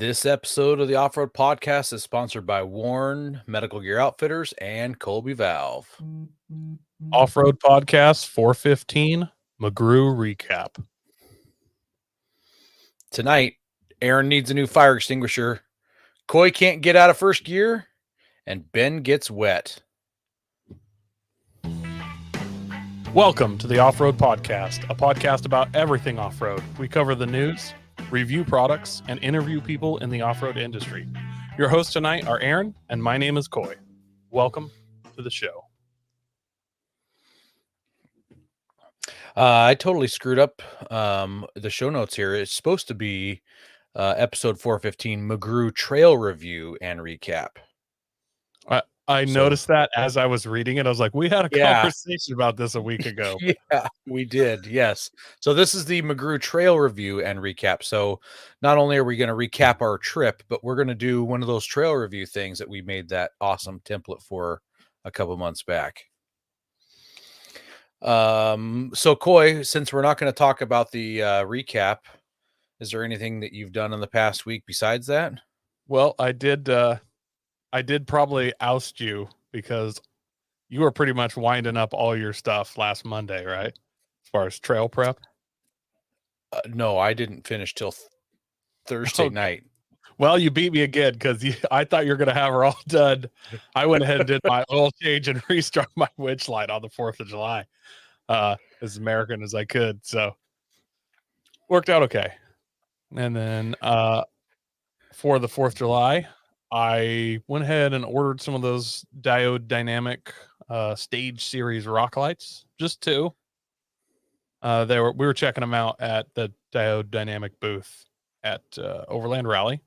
This episode of the Off-Road Podcast is sponsored by Warren Medical Gear Outfitters and Colby Valve. Off-Road Podcast 415 McGrew recap. Tonight, Aaron needs a new fire extinguisher, Coy can't get out of first gear, and Ben gets wet. Welcome to the Off-Road Podcast, a podcast about everything off-road. We cover the news, review products, and interview people in the off-road industry. Your hosts tonight are Aaron, and my name is Coy. Welcome to the show. I totally screwed up the show notes here. It's supposed to be episode 415, McGrew Trail Review and Recap. I noticed that as I was reading it. I was like, we had a conversation about this a week ago. Yeah, we did. Yes. So this is the McGrew Trail Review and Recap. So not only are we going to recap our trip, but we're going to do one of those trail review things that we made that awesome template for a couple months back. So Coy, since we're not going to talk about the recap, is there anything that you've done in the past week besides that? Well, I did probably oust you because you were pretty much winding up all your stuff last Monday, right? As far as trail prep. No, I didn't finish till Thursday night. Well, you beat me again because I thought you were going to have her all done. I went ahead and did my oil change and restruck my winch light on the 4th of July as American as I could. So worked out okay. And then for the 4th of July, I went ahead and ordered some of those Diode Dynamic Stage Series rock lights, just two. We were checking them out at the Diode Dynamic booth at Overland Rally.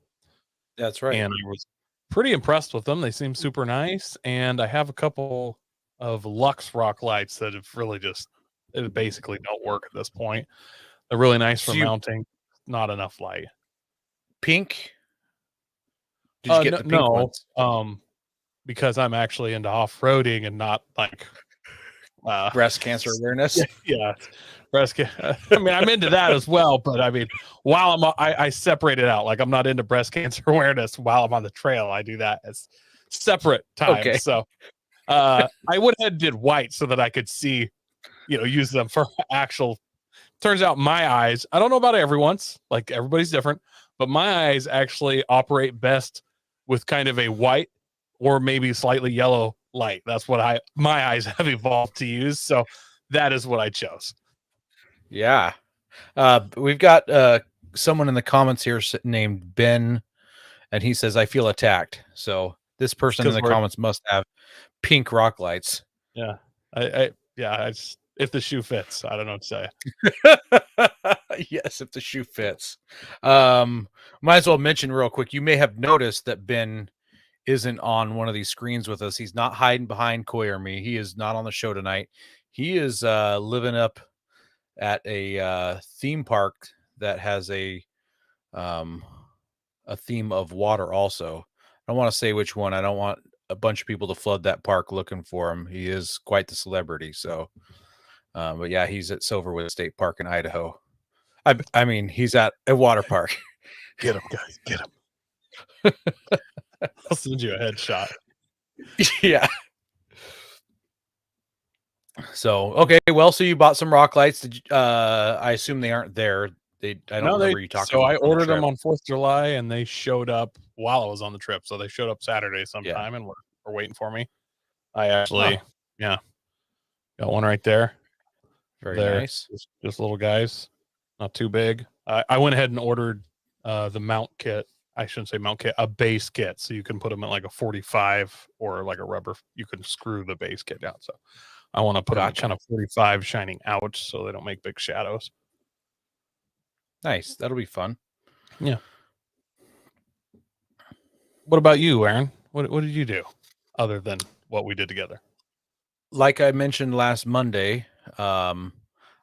That's right. And I was pretty impressed with them. They seem super nice. And I have a couple of Lux rock lights that have really it basically don't work at this point. They're really nice for mounting. Not enough light. Pink? Did you get the pink ones? Because I'm actually into off-roading and not like breast cancer awareness. Yeah, breast cancer. I mean, I'm into that as well, but I mean, while I separate it out. Like I'm not into breast cancer awareness while I'm on the trail. I do that as separate times. Okay. So I went ahead and did white so that I could see, use them for actual. Turns out my eyes, I don't know about everyone's, like everybody's different, but my eyes actually operate best with kind of a white or maybe slightly yellow light. That's what my eyes have evolved to use. So that is what I chose. Yeah. We've got someone in the comments here named Ben, and he says, I feel attacked. So this person in the comments must have pink rock lights. Yeah. If the shoe fits, I don't know what to say. Yes, if the shoe fits. Might as well mention real quick, you may have noticed that Ben isn't on one of these screens with us. He's not hiding behind Coy or me. He is not on the show tonight. He is living up at a theme park that has a theme of water also. I don't want to say which one. I don't want a bunch of people to flood that park looking for him. He is quite the celebrity, so... but yeah, he's at Silverwood State Park in Idaho. I mean, he's at a water park. Get him, guys. Get him. I'll send you a headshot. Yeah. So, okay. Well, so you bought some rock lights. Did you, I assume they aren't there. I don't remember you talking about. So I ordered them on 4th of July and they showed up while I was on the trip. So they showed up Saturday sometime and were waiting for me. I actually, got one right there. Very nice. Just little guys, not too big. I went ahead and ordered the mount kit. I shouldn't say mount kit, a base kit. So you can put them in like a 45 or like a rubber. You can screw the base kit down. So I want to put them kind of 45 shining out so they don't make big shadows. Nice. That'll be fun. Yeah. What about you, Aaron? What did you do other than what we did together? Like I mentioned last Monday, I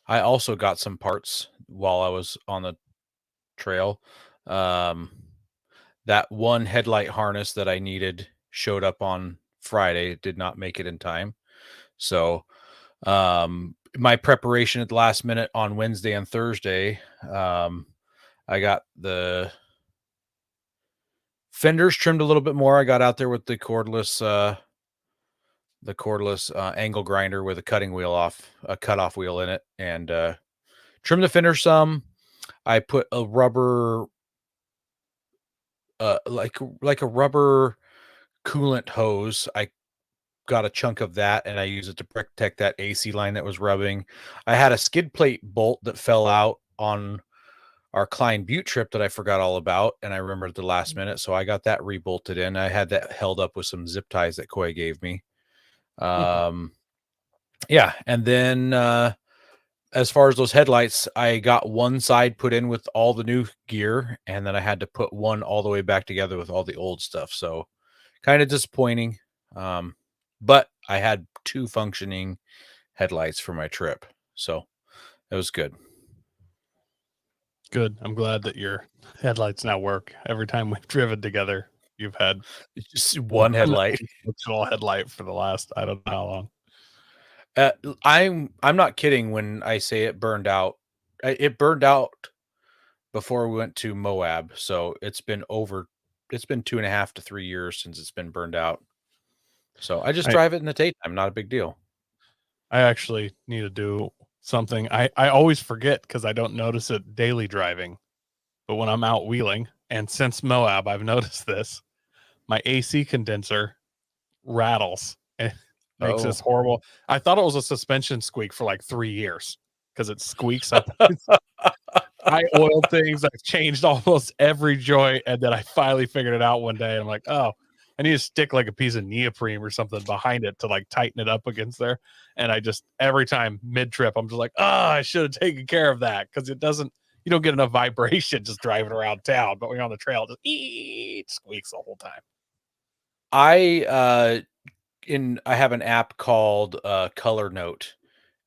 also got some parts while I was on the trail. That one headlight harness that I needed showed up on Friday. It did not make it in time. So my preparation at the last minute on Wednesday and Thursday, I got the Fenders trimmed a little bit more. I got out there with the cordless angle grinder with a cutoff wheel in it, and trimmed the fender some. I put a rubber, like a rubber coolant hose. I got a chunk of that, and I used it to protect that AC line that was rubbing. I had a skid plate bolt that fell out on our Klein Butte trip that I forgot all about, and I remembered at the last minute, so I got that rebolted in. I had that held up with some zip ties that Coy gave me. Yeah, and then as far as those headlights, I got one side put in with all the new gear, and then I had to put one all the way back together with all the old stuff. So kind of disappointing. But I had 2 functioning headlights for my trip. So it was good. Good. I'm glad that your headlights now work. Every time we've driven together, you've had just one headlight. Functional headlight for the last, I don't know how long. I'm not kidding when I say it burned out. It burned out before we went to Moab, so it's been 2.5 to 3 years since it's been burned out. So I just drive it in the daytime, not a big deal. I actually need to do something. I always forget because I don't notice it daily driving. But when I'm out wheeling, and since Moab, I've noticed this, my AC condenser rattles and makes this horrible. I thought it was a suspension squeak for like 3 years because it squeaks. I oiled things. I've changed almost every joint, and then I finally figured it out one day. And I'm like, oh, I need to stick like a piece of neoprene or something behind it to like tighten it up against there. And I just every time mid trip, I'm just like, oh, I should have taken care of that because it doesn't. You don't get enough vibration just driving around town, but when you're on the trail, it just squeaks the whole time. I have an app called Color Note,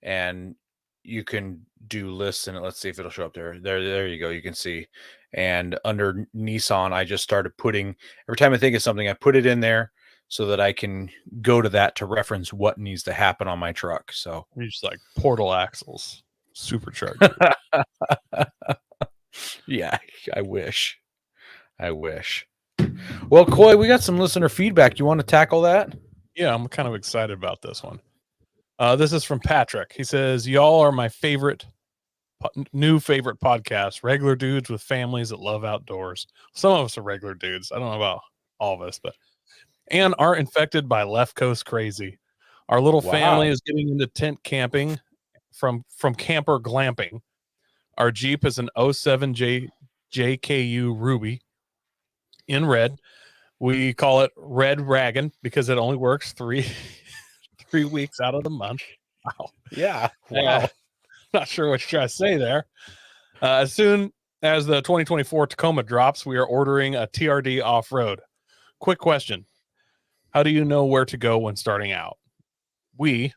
and you can do lists in it. Let's see if it'll show up there. There you go. You can see. And under Nissan, I just started putting, every time I think of something, I put it in there so that I can go to that to reference what needs to happen on my truck. So you're just like portal axles, supercharged. Yeah, I wish. Well, Coy, we got some listener feedback. You want to tackle that? Yeah, I'm kind of excited about this one. This is from Patrick. He says, y'all are my new favorite podcast. Regular dudes with families that love outdoors. Some of us are regular dudes. I don't know about all of us, and aren't infected by left coast crazy. Our little family is getting into tent camping from camper glamping. Our Jeep is an 07 JKU Ruby in red. We call it Red Raggin because it only works 3 weeks out of the month. Wow. Yeah. Wow. Not sure what you're trying to say there. As soon as the 2024 Tacoma drops, we are ordering a TRD off-road. Quick question. How do you know where to go when starting out? We,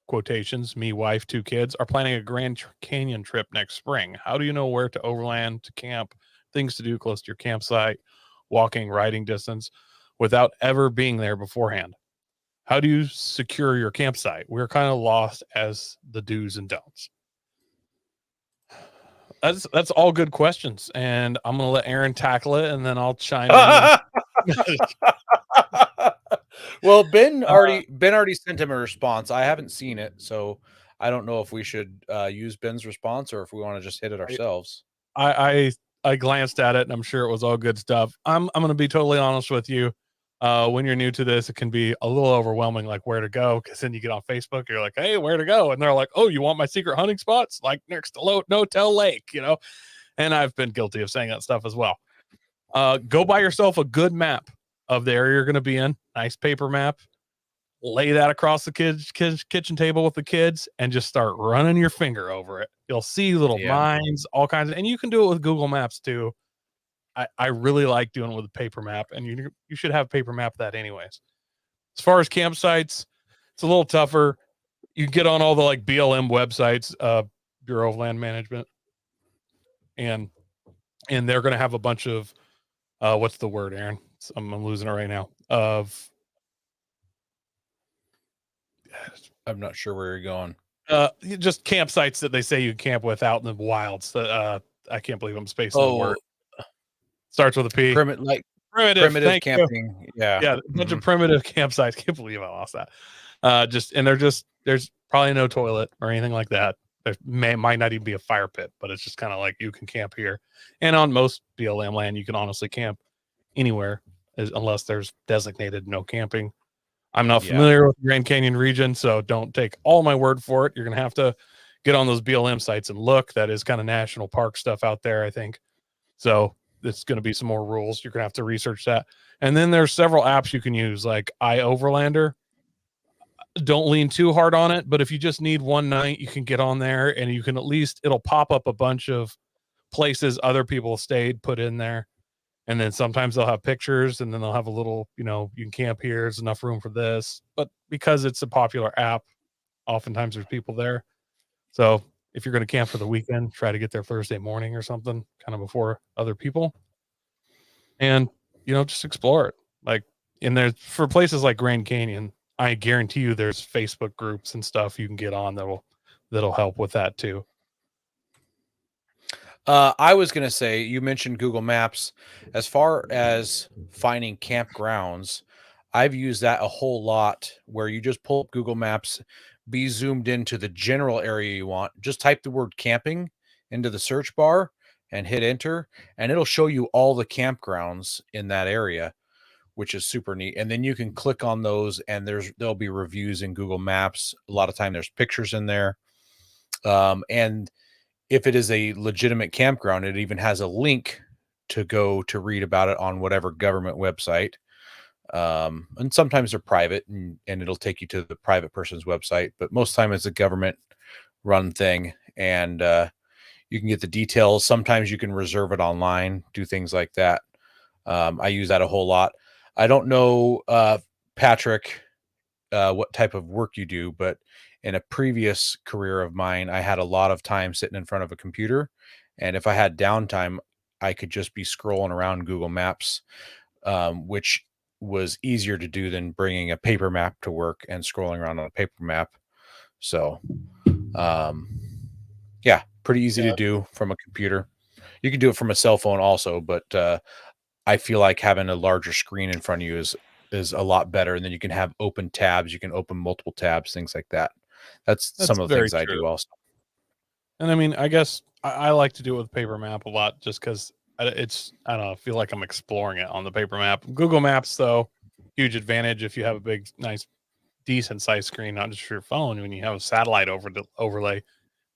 quotations, me, wife, 2 kids, are planning a Grand Canyon trip next spring. How do you know where to overland, to camp, things to do close to your campsite, walking, riding distance, without ever being there beforehand? How do you secure your campsite? We're kind of lost as the do's and don'ts. That's all good questions, and I'm going to let Aaron tackle it, and then I'll chime in. Well, Ben already sent him a response. I haven't seen it, so I don't know if we should use Ben's response or if we want to just hit it ourselves. I glanced at it, and I'm sure it was all good stuff. I'm going to be totally honest with you. When you're new to this, it can be a little overwhelming, like where to go, because then you get on Facebook, you're like, hey, where to go? And they're like, oh, you want my secret hunting spots? Like next to No-Tell Lake, And I've been guilty of saying that stuff as well. Go buy yourself a good map of the area you're going to be in. Nice paper map. Lay that across the kids' kitchen table with the kids and just start running your finger over it. You'll see little mines, all kinds of, and you can do it with Google Maps too. I really like doing it with a paper map, and you should have a paper map of that anyways. As far as campsites, it's a little tougher. You get on all the like BLM websites, Bureau of Land Management, and they're going to have a bunch of what's the word, Aaron? I'm losing it right now. I'm not sure where you're going. Just campsites that they say you camp with out in the wilds. I can't believe I'm spacing the word. Starts with a P. Primitive camping. Yeah. Yeah, a bunch of primitive campsites. Can't believe I lost that. There's probably no toilet or anything like that. There might not even be a fire pit, but it's just kind of like you can camp here. And on most BLM land, you can honestly camp anywhere unless there's designated no camping. I'm not familiar with the Grand Canyon region, so don't take all my word for it. You're going to have to get on those BLM sites and look. That is kind of national park stuff out there, I think. So it's going to be some more rules. You're going to have to research that. And then there's several apps you can use, like iOverlander. Don't lean too hard on it, but if you just need one night, you can get on there and you can at least, it'll pop up a bunch of places other people stayed put in there. And then sometimes they'll have pictures and then they'll have a little, you can camp here. There's enough room for this. But because it's a popular app, oftentimes there's people there. So if you're going to camp for the weekend, try to get there Thursday morning or something, kind of before other people. And, just explore it. Like, and there's for places like Grand Canyon, I guarantee you there's Facebook groups and stuff you can get on that'll help with that too. I was going to say, you mentioned Google Maps. As far as finding campgrounds, I've used that a whole lot, where you just pull up Google Maps, be zoomed into the general area you want, just type the word camping into the search bar and hit enter, and it'll show you all the campgrounds in that area, which is super neat. And then you can click on those and there'll be reviews in Google Maps. A lot of time there's pictures in there. And if it is a legitimate campground, it even has a link to go to read about it on whatever government website. And sometimes they're private and it'll take you to the private person's website, but most time it's a government run thing. And, you can get the details. Sometimes you can reserve it online, do things like that. I use that a whole lot. I don't know, Patrick, what type of work you do, but in a previous career of mine, I had a lot of time sitting in front of a computer. And if I had downtime, I could just be scrolling around Google Maps, which was easier to do than bringing a paper map to work and scrolling around on a paper map. So, yeah, pretty easy to do from a computer. You can do it from a cell phone also, but I feel like having a larger screen in front of you is a lot better. And then you can have open tabs. You can open multiple tabs, things like that. That's some of the things I do also. And I mean, I guess I like to do it with paper map a lot just because I don't know, I feel like I'm exploring it on the paper map. Google Maps, though, huge advantage if you have a big, nice, decent size screen, not just for your phone. When you have a satellite overlay,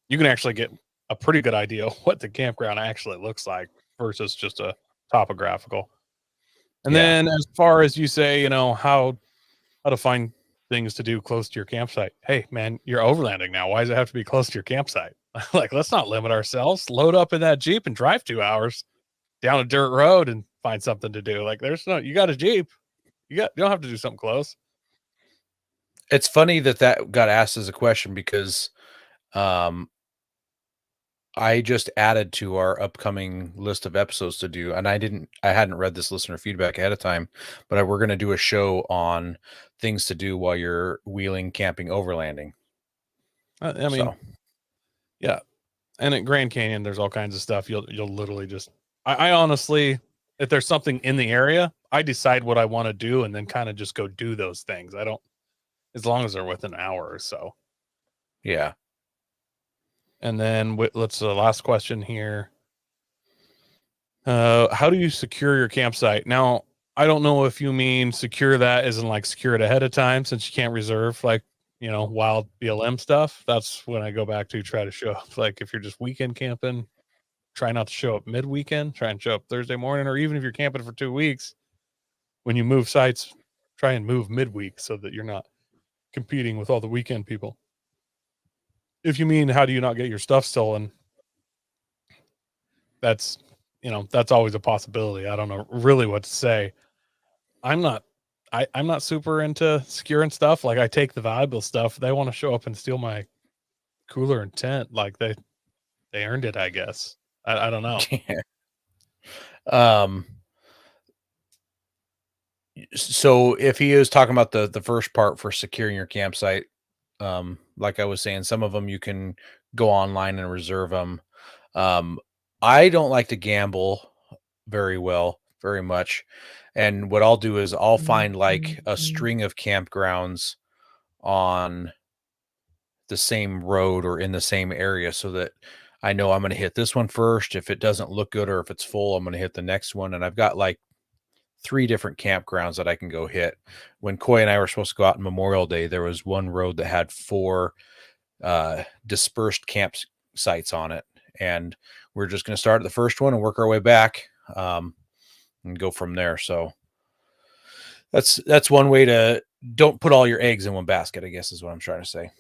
you can actually get a pretty good idea of what the campground actually looks like versus just a topographical. And then as far as you say, how to find things to do close to your campsite. Hey, man, you're overlanding now. Why does it have to be close to your campsite? Like, let's not limit ourselves. Load up in that Jeep and drive 2 hours down a dirt road and find something to do. Like, you got a Jeep. You don't have to do something close. It's funny that got asked as a question because I just added to our upcoming list of episodes to do, and I hadn't read this listener feedback ahead of time, but we're going to do a show on things to do while you're wheeling, camping, overlanding. I mean, yeah. And at Grand Canyon, there's all kinds of stuff. You'll literally just, I honestly, if there's something in the area, I decide what I want to do and then kind of just go do those things. I don't, as long as they're within an hour or so. Yeah. And then let's last question here. How do you secure your campsite? Now, I don't know if you mean secure that as in like secure it ahead of time, since you can't reserve like, wild BLM stuff. That's when I go back to try to show up. Like if you're just weekend camping, try not to show up mid-weekend, try and show up Thursday morning, or even if you're camping for 2 weeks, when you move sites, try and move midweek so that you're not competing with all the weekend people. If you mean how do you not get your stuff stolen, that's always a possibility. I don't know really what to say. I'm not super into securing stuff. Like I take the valuable stuff. They want to show up and steal my cooler and tent. Like they earned it, I guess. I don't know. So if he is talking about the first part for securing your campsite, like I was saying, some of them you can go online and reserve them. I don't like to gamble very much. And what I'll do is I'll find like a string of campgrounds on the same road or in the same area so that I know I'm going to hit this one first. If it doesn't look good or if it's full, I'm going to hit the next one. And I've got like 3 different campgrounds that I can go hit. When Coy and I were supposed to go out on Memorial Day, there was one road that had 4 dispersed campsites on it. And we're just going to start at the first one and work our way back and go from there. So that's one way to don't put all your eggs in one basket, I guess is what I'm trying to say.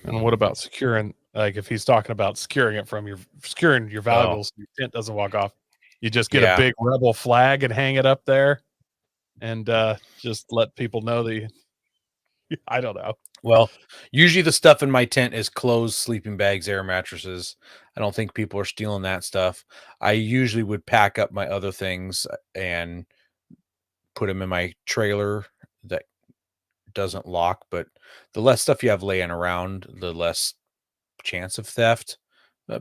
And what about securing, like if he's talking about securing your valuables, your tent doesn't walk off. You just get a big rebel flag and hang it up there and just let people know that I don't know. Well, usually the stuff in my tent is clothes, sleeping bags, air mattresses. I don't think people are stealing that stuff. I usually would pack up my other things and put them in my trailer that doesn't lock, but the less stuff you have laying around, the less chance of theft.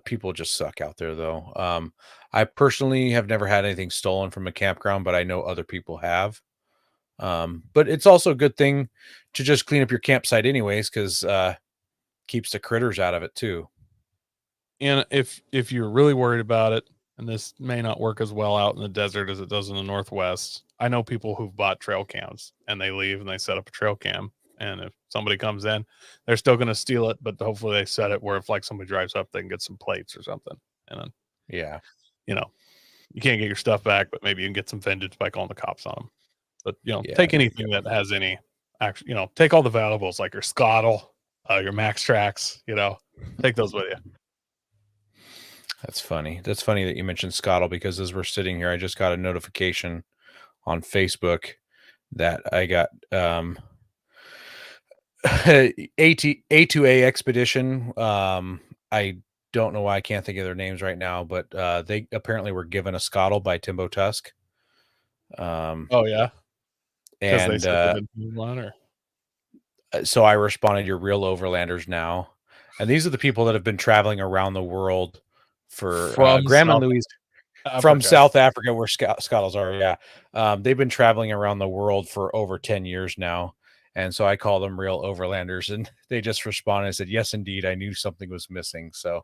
People just suck out there though. I personally have never had anything stolen from a campground, but I know other people have. But it's also a good thing to just clean up your campsite anyways, because keeps the critters out of it too. And if you're really worried about it, and this may not work as well out in the desert as it does in the Northwest, I know people who've bought trail cams and they leave and they set up a trail cam. And if somebody comes in, they're still going to steal it, but hopefully they set it where if like somebody drives up, they can get some plates or something. And then, you can't get your stuff back, but maybe you can get some vintage by calling the cops on them. But take anything that has any actually, take all the valuables like your Scottle, your Max Tracks, take those with you. That's funny. That's funny that you mentioned Scottle, because as we're sitting here, I just got a notification on Facebook that I got A2A Expedition. I don't know why I can't think of their names right now, but they apparently were given a Scottle by Timbo Tusk. Oh yeah, and they said they didn't want her. So I responded, "You're real overlanders now," and these are the people that have been traveling around the world for Graham and Louise from South Africa, where Scottles are. Yeah, they've been traveling around the world for over 10 years now. And so I call them real overlanders, and they just responded and said, "Yes, indeed. I knew something was missing." So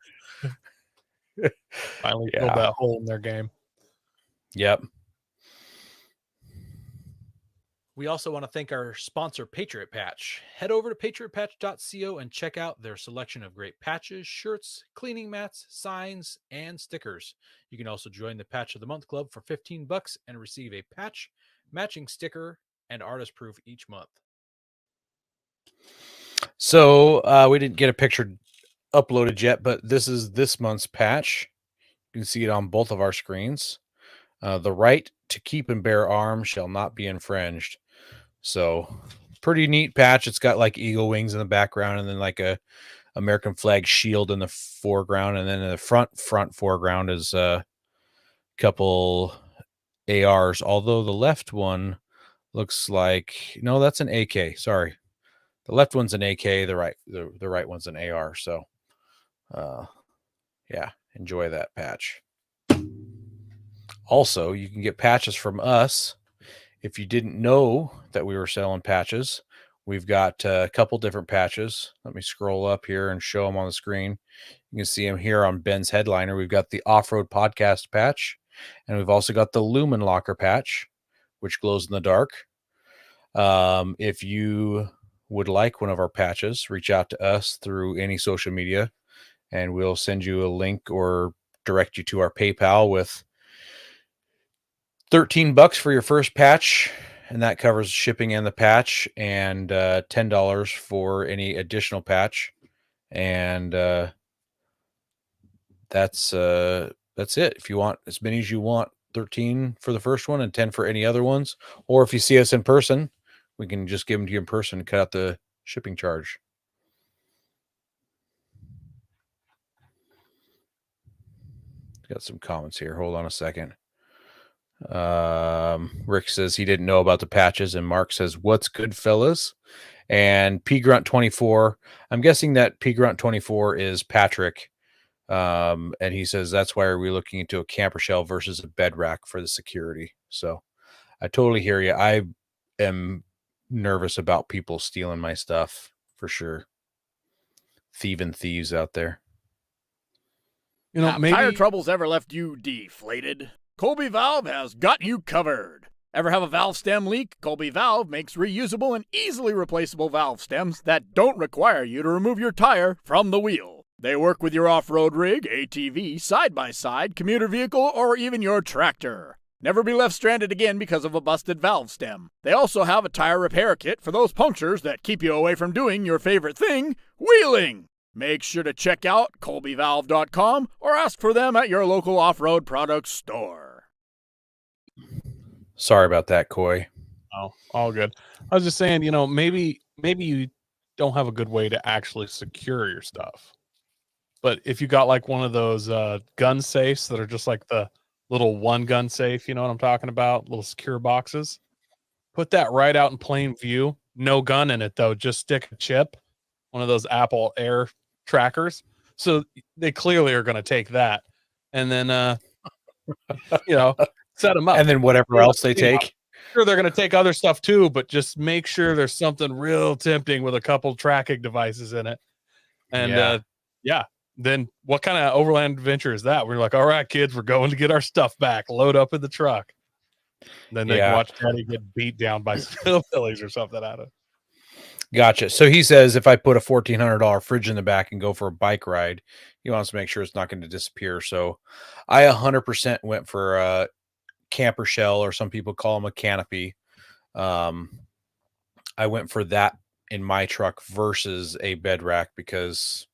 finally filled that hole in their game. Yep. We also want to thank our sponsor, Patriot Patch. Head over to patriotpatch.co and check out their selection of great patches, shirts, cleaning mats, signs, and stickers. You can also join the Patch of the Month Club for $15 and receive a patch, matching sticker, and artist proof each month. So we didn't get a picture uploaded yet, but this is this month's patch. You can see it on both of our screens. The right to keep and bear arms shall not be infringed. So pretty neat patch. It's got like eagle wings in the background and then like a American flag shield in the foreground. And then in the front foreground is a couple ARs. Although the left one looks like, no, that's an AK. Sorry. The left one's an AK. The right one's an AR. So, yeah, enjoy that patch. Also, you can get patches from us. If you didn't know that we were selling patches, we've got a couple different patches. Let me scroll up here and show them on the screen. You can see them here on Ben's headliner. We've got the Off-Road Podcast patch, and we've also got the Lumen Locker patch, which glows in the dark. If you would like one of our patches, reach out to us through any social media, and we'll send you a link or direct you to our PayPal with $13 for your first patch, and that covers shipping and the patch, and $10 for any additional patch. And that's it. If you want as many as you want, 13 for the first one and 10 for any other ones. Or if you see us in person, we can just give them to you in person and cut out the shipping charge. Got some comments here. Hold on a second. Rick says he didn't know about the patches, and Mark says, "What's good, fellas?" And P Grunt 24. I'm guessing that P Grunt 24 is Patrick. And he says that's why are we looking into a camper shell versus a bed rack for the security. So I totally hear you. I am nervous about people stealing my stuff for sure. Thieving thieves out there. Have tire troubles ever left you deflated? Colby Valve has got you covered. Ever have a valve stem leak? Colby Valve makes reusable and easily replaceable valve stems that don't require you to remove your tire from the wheel. They work with your off-road rig, ATV, side-by-side, commuter vehicle, or even your tractor. Never be left stranded again because of a busted valve stem. They also have a tire repair kit for those punctures that keep you away from doing your favorite thing, wheeling. Make sure to check out colbyvalve.com or ask for them at your local off-road products store. Sorry about that, Coy. Oh, all good. I was just saying, maybe you don't have a good way to actually secure your stuff. But if you got like one of those gun safes that are just like the little one gun safe, you know what I'm talking about? Little secure boxes. Put that right out in plain view. No gun in it though. Just stick a chip, one of those Apple Air trackers. So they clearly are going to take that, and then set them up. And then whatever else they take. Sure, they're going to take other stuff too, but just make sure there's something real tempting with a couple tracking devices in it. And then what kind of overland adventure is that? We're like, all right, kids, we're going to get our stuff back. Load up in the truck. Then they can watch Daddy get beat down by hillbillies or something out of it. Gotcha. So he says if I put a $1,400 fridge in the back and go for a bike ride, he wants to make sure it's not going to disappear. So I 100% went for a camper shell, or some people call them a canopy. I went for that in my truck versus a bed rack because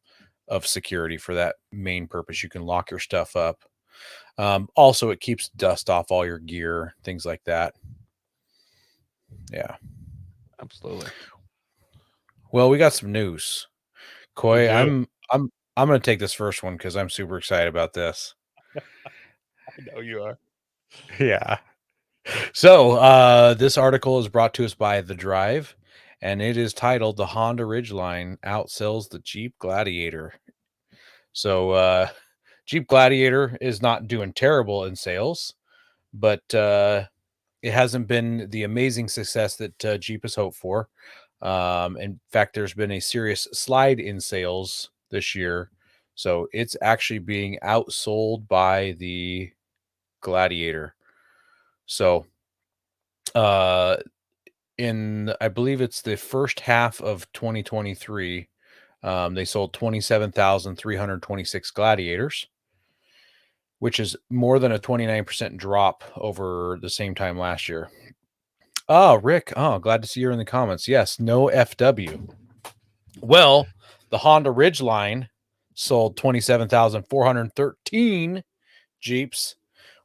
of security for that main purpose. You can lock your stuff up. Also, it keeps dust off all your gear, things like that. Yeah, absolutely. Well, we got some news. Coy, I'm going to take this first one because I'm super excited about this. I know you are. Yeah. So this article is brought to us by The Drive, and it is titled "The Honda Ridgeline Outsells the Jeep Gladiator." So Jeep Gladiator is not doing terrible in sales, but it hasn't been the amazing success that Jeep has hoped for. In fact, there's been a serious slide in sales this year. So it's actually being outsold by the Gladiator. So in, I believe it's the first half of 2023, they sold 27,326 Gladiators, which is more than a 29% drop over the same time last year. Oh, Rick. Oh, glad to see you're in the comments. Yes, no FW. Well, the Honda Ridgeline sold 27,413 Jeeps,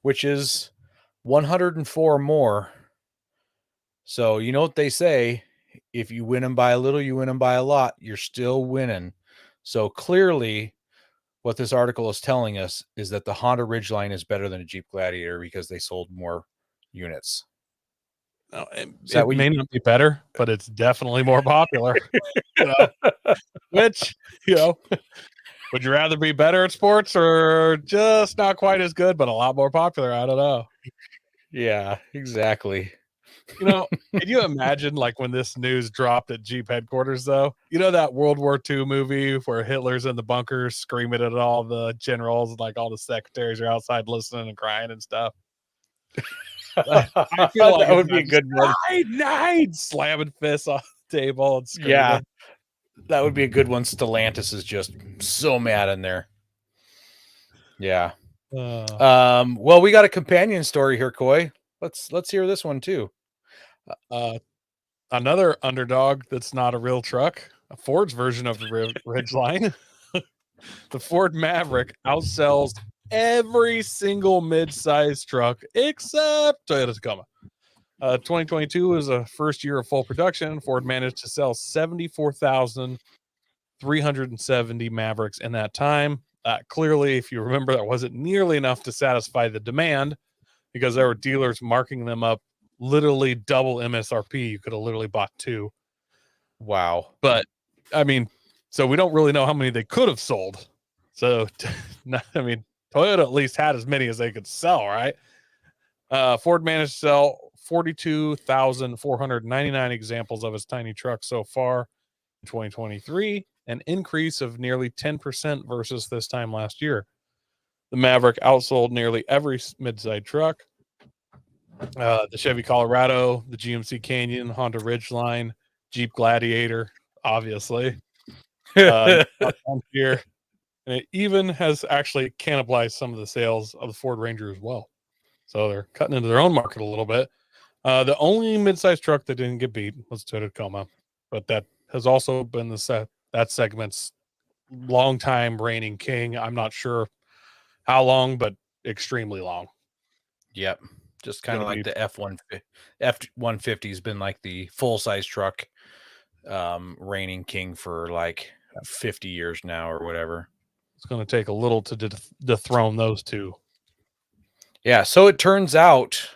which is 104 more. So you know what they say, if you win them by a little, you win them by a lot. You're still winning. So clearly what this article is telling us is that the Honda Ridgeline is better than a Jeep Gladiator because they sold more units. No, it may not be better, but it's definitely more popular. Which, would you rather be better at sports or just not quite as good, but a lot more popular? I don't know. Yeah, exactly. Can you imagine like when this news dropped at Jeep headquarters though? You know that World War II movie where Hitler's in the bunkers screaming at all the generals and like all the secretaries are outside listening and crying and stuff? I feel like that would be a good one. Nine, slamming fists on the table and screaming. Yeah, that would be a good one. Stellantis is just so mad in there. Yeah. Well, we got a companion story here, Coy. Let's hear this one too. Another underdog that's not a real truck, a Ford's version of the Ridgeline. The Ford Maverick outsells every single mid-sized truck except Toyota Tacoma. 2022 was the first year of full production. Ford managed to sell 74,370 Mavericks in that time. Clearly, if you remember, that wasn't nearly enough to satisfy the demand because there were dealers marking them up literally double MSRP. You could have literally bought two. Wow. But, I mean, so we don't really know how many they could have sold. So, Toyota at least had as many as they could sell, right? Ford managed to sell 42,499 examples of its tiny truck so far in 2023, an increase of nearly 10% versus this time last year. The Maverick outsold nearly every midsize truck. The Chevy Colorado, the GMC Canyon, Honda Ridgeline, Jeep Gladiator, obviously. Here, and it even has actually cannibalized some of the sales of the Ford Ranger as well. So they're cutting into their own market a little bit. The only midsize truck that didn't get beat was Toyota Tacoma, but that has also been that segment's long-time reigning king. I'm not sure how long, but extremely long. Yep. Just kind of like the F-150 has been like the full-size truck reigning king for like 50 years now or whatever. It's going to take a little to dethrone those two. Yeah, so it turns out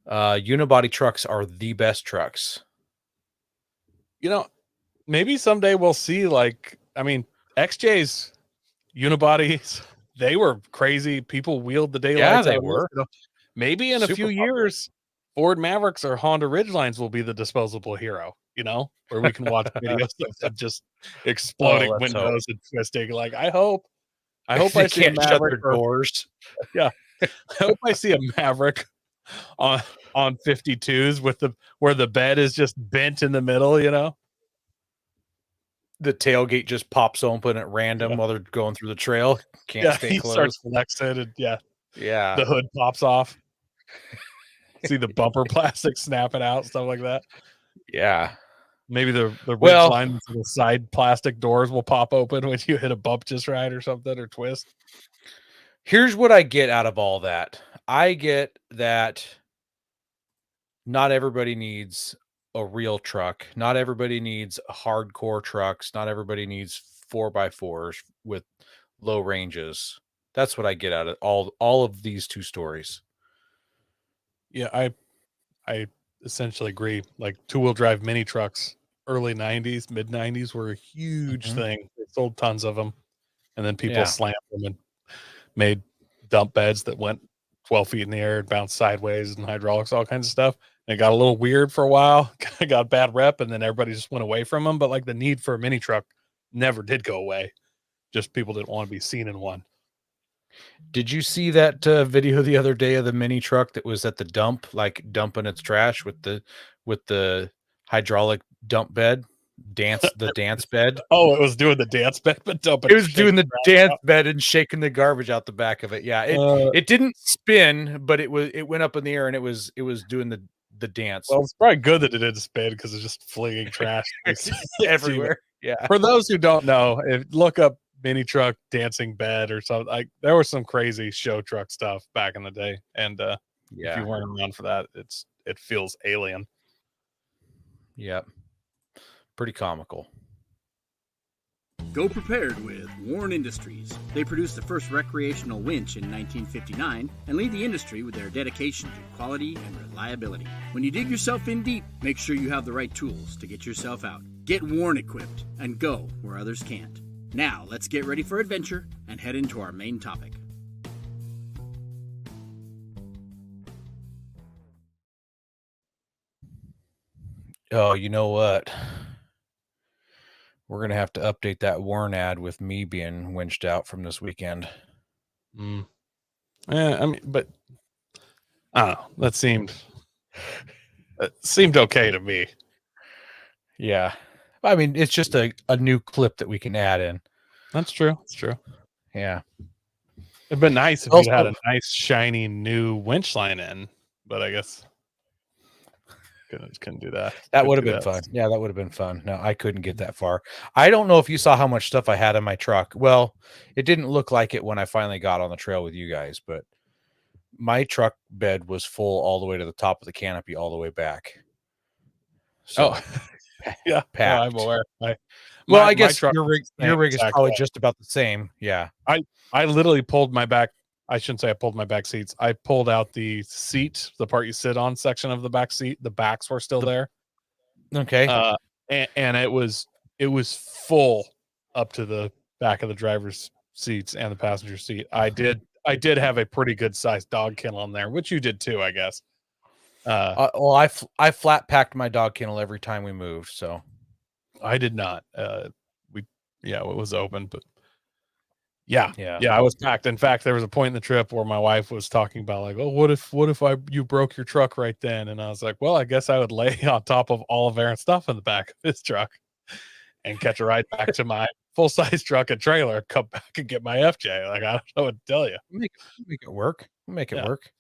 unibody trucks are the best trucks. Maybe someday we'll see, XJ's unibodies, they were crazy. People wheeled the daylights out. They were. Maybe in a few years, Ford Mavericks or Honda Ridgelines will be the disposable hero, where we can watch videos of them just exploding windows and twisting. I hope I see a Maverick doors. Yeah. I hope I see a Maverick on 52s where the bed is just bent in the middle, The tailgate just pops open at random while they're going through the trail. Can't stay closed. Starts flexing and yeah. The hood pops off. See the bumper plastic snapping out, stuff like that. Yeah. Maybe the ridge lines and the side plastic doors will pop open when you hit a bump just right or something, or twist. Here's what I get out of all that. I get that not everybody needs a real truck. Not everybody needs hardcore trucks. Not everybody needs 4x4s with low ranges. That's what I get out of all of these two stories. Yeah, I essentially agree. Like two-wheel drive mini trucks, early 90s, mid 90s were a huge thing. They sold tons of them, and then people slammed them and made dump beds that went 12 feet in the air and bounced sideways and hydraulics, all kinds of stuff. And it got a little weird for a while. Got bad rep, and then everybody just went away from them. But the need for a mini truck never did go away. Just people didn't want to be seen in one. Did you see that video the other day of the mini truck that was at the dump, dumping its trash with the hydraulic dump bed, the dance bed? Oh, it was doing the dance bed, but dumping. It was doing the dance bed and shaking the garbage out the back of it. Yeah, it didn't spin, but it went up in the air and it was doing the dance. Well, it's probably good that it didn't spin because it's just flinging trash everywhere. Yeah. For those who don't know, look up mini truck dancing bed or something. There was some crazy show truck stuff back in the day, and if you weren't around for that, it feels alien. Yep. Pretty comical. Go prepared with Warren Industries. They produced the first recreational winch in 1959 and lead the industry with their dedication to quality and reliability. When you dig yourself in deep, make sure you have the right tools to get yourself out. Get Warren equipped and go where others can't. Now, let's get ready for adventure and head into our main topic. Oh, you know what? We're going to have to update that Warren ad with me being winched out from this weekend. Yeah, but I don't know. That seemed okay to me. Yeah. I mean, it's just a new clip that we can add in. That's true. That's true. Yeah. It'd been nice if you had a nice, shiny, new winch line in, but I guess couldn't do that. That would have been fun. Yeah, that would have been fun. No, I couldn't get that far. I don't know if you saw how much stuff I had in my truck. Well, it didn't look like it when I finally got on the trail with you guys, but my truck bed was full all the way to the top of the canopy, all the way back. So, yeah, packed. I'm aware. I guess your rig is probably just about the same. Yeah. I literally pulled my back. I shouldn't say I pulled my back seats. I pulled out the seat, the part you sit on section of the back seat. The backs were still there. Okay. And it was full up to the back of the driver's seats and the passenger seat. I did have a pretty good sized dog kennel in there, which you did too, I guess. Well, I flat packed my dog kennel every time we moved, so I did not. It was open, but yeah, I was packed. In fact, there was a point in the trip where my wife was talking about like, oh, what if you broke your truck right then? And I was like, well, I guess I would lay on top of all of Aaron's stuff in the back of his truck and catch a ride back to my full-size truck and trailer, come back and get my FJ. Like, I don't know what to tell you. Make it work. Make it work.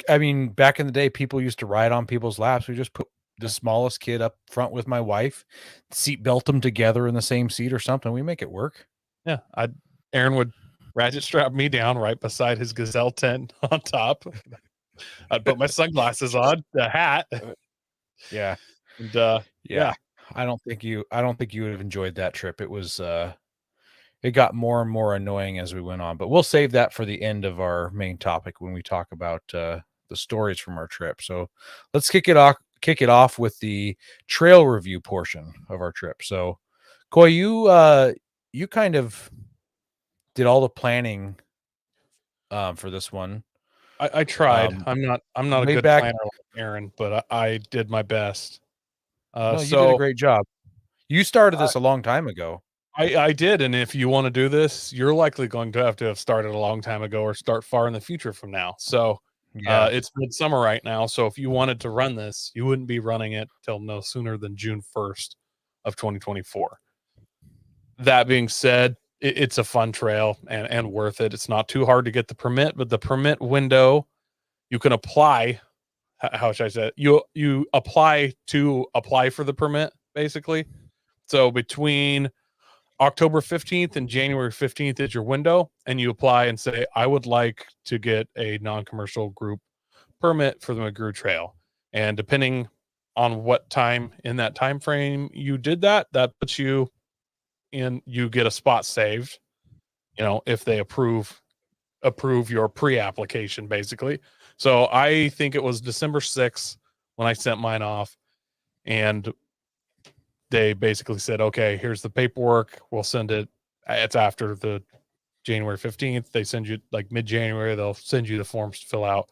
I mean, back in the day, people used to ride on people's laps. We just put the smallest kid up front with my wife, seat belt them together in the same seat or something. We make it work. Yeah, Aaron would ratchet strap me down right beside his Gazelle tent on top. I'd put my sunglasses on, the hat. Yeah. And yeah. I don't think you would have enjoyed that trip. It was it got more and more annoying as we went on, but we'll save that for the end of our main topic when we talk about the stories from our trip. So let's kick it off with the trail review portion of our trip. So Coy, you kind of did all the planning for this one. I tried. I'm not a good planner like Aaron, but I did my best. No, you did a great job. You started this a long time ago. I did, and if you want to do this, you're likely going to have started a long time ago or start far in the future from now. So it's midsummer right now. So if you wanted to run this, you wouldn't be running it till no sooner than June 1st of 2024. That being said, it's a fun trail and worth it. It's not too hard to get the permit, but the permit window, you can apply. How should I say it? You apply for the permit, basically. So between October 15th and January 15th is your window, and you apply and say, I would like to get a non-commercial group permit for the McGrew Trail. And depending on what time in that time frame you did that puts you in, you get a spot saved, if they approve your pre-application, basically. So I think it was December 6th when I sent mine off, and they basically said, okay, here's the paperwork. We'll send it. It's after the January 15th. They send you like mid-January. They'll send you the forms to fill out.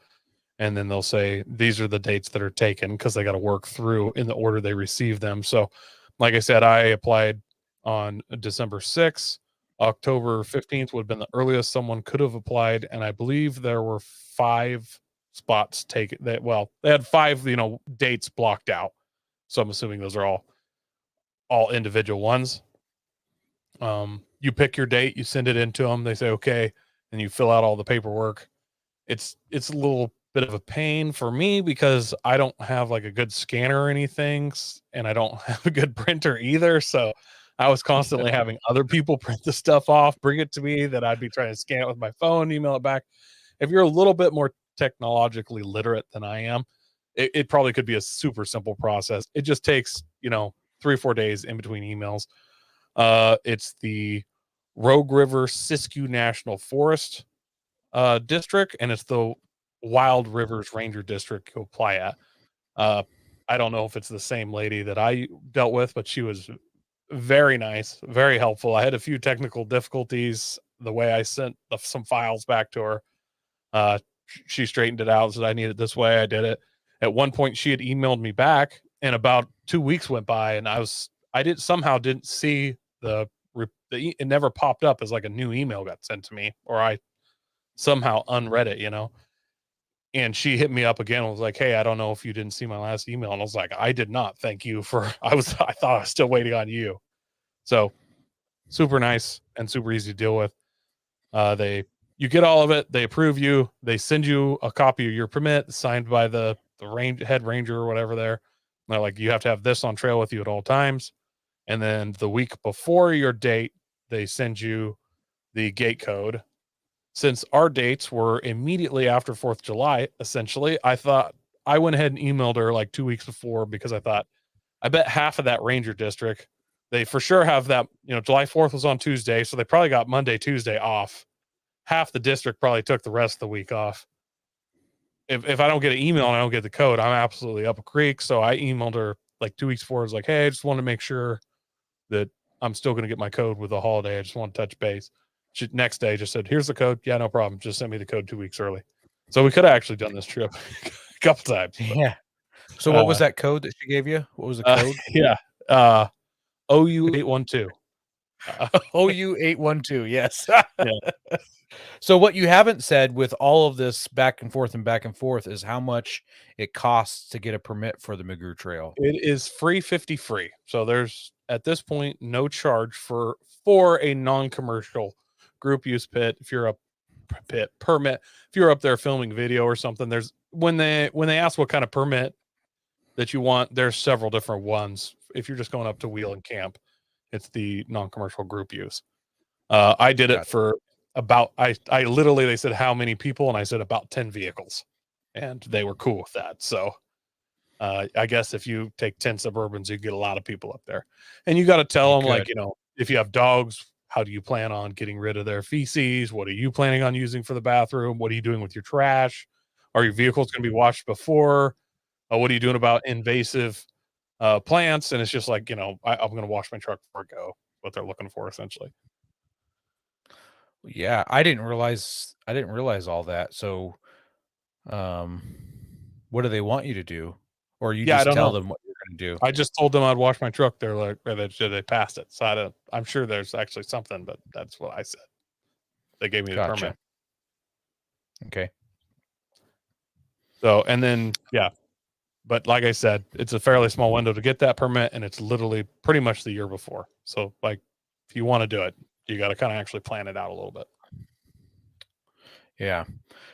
And then they'll say, these are the dates that are taken, because they got to work through in the order they receive them. So like I said, I applied on December 6th. October 15th would have been the earliest someone could have applied. And I believe there were 5 spots taken. They had 5, dates blocked out. So I'm assuming those are all individual ones. You pick your date, you send it in to them, they say okay, and you fill out all the paperwork. It's a little bit of a pain for me because I don't have like a good scanner or anything, and I don't have a good printer either, so I was constantly having other people print the stuff off, bring it to me, that I'd be trying to scan it with my phone, email it back. If you're a little bit more technologically literate than I am, it probably could be a super simple process. It just takes 3 or 4 days in between emails. It's the Rogue River Siskiyou National Forest district, and it's the Wild Rivers Ranger District you apply at. I don't know if it's the same lady that I dealt with, but she was very nice, very helpful. I had a few technical difficulties the way I sent some files back to her. She straightened it out, said I need it this way. I did it. At one point, she had emailed me back, and about 2 weeks went by, and I didn't see it never popped up as like a new email got sent to me, or I somehow unread it, and she hit me up again and was like, hey, I don't know if you didn't see my last email. And I was like, I did not. Thank you I thought I was still waiting on you. So super nice and super easy to deal with. You get all of it. They approve you. They send you a copy of your permit signed by the head ranger or whatever there. They're like, you have to have this on trail with you at all times. And then the week before your date, they send you the gate code. Since our dates were immediately after 4th of July, essentially, I went ahead and emailed her like 2 weeks before, because I thought, I bet half of that ranger district, they for sure have that, July 4th was on Tuesday, so they probably got Monday, Tuesday off. Half the district probably took the rest of the week off. If I don't get an email and I don't get the code, I'm absolutely up a creek. So I emailed her like 2 weeks before. I was like, hey, I just want to make sure that I'm still going to get my code with the holiday. I just want to touch base. She next day just said, here's the code. Yeah, no problem. Just send me the code 2 weeks early. So we could have actually done this trip a couple times. But, Yeah. So what was that code that she gave you? What was the code? Yeah. OU812. OU812. Yes. Yeah. So what you haven't said with all of this back and forth is how much it costs to get a permit for the McGrew Trail. It is free 50 free. So there's at this point no charge for a non-commercial group use pit. If you're a pit permit, if you're up there filming video or something, there's when they ask what kind of permit that you want, there's several different ones. If you're just going up to wheel and camp, it's the non-commercial group use. I did it for about I literally, they said how many people, and I said about 10 vehicles, and they were cool with that. So I guess if you take 10 Suburbans, you get a lot of people up there, and you got to tell them, like, if you have dogs, how do you plan on getting rid of their feces? What are you planning on using for the bathroom? What are you doing with your trash? Are your vehicles going to be washed before? What are you doing about invasive plants? And it's just like, I'm going to wash my truck before I go. What they're looking for, essentially. Yeah, I didn't realize all that. So, what do they want you to do? Or you just tell them what you're going to do? I just told them I'd wash my truck. They're like, they passed it. So I'm sure there's actually something, but that's what I said. They gave me the permit. Okay. So, and then, yeah. But like I said, it's a fairly small window to get that permit, and it's literally pretty much the year before. So, like, if you want to do it, you got to kind of actually plan it out a little bit. Yeah.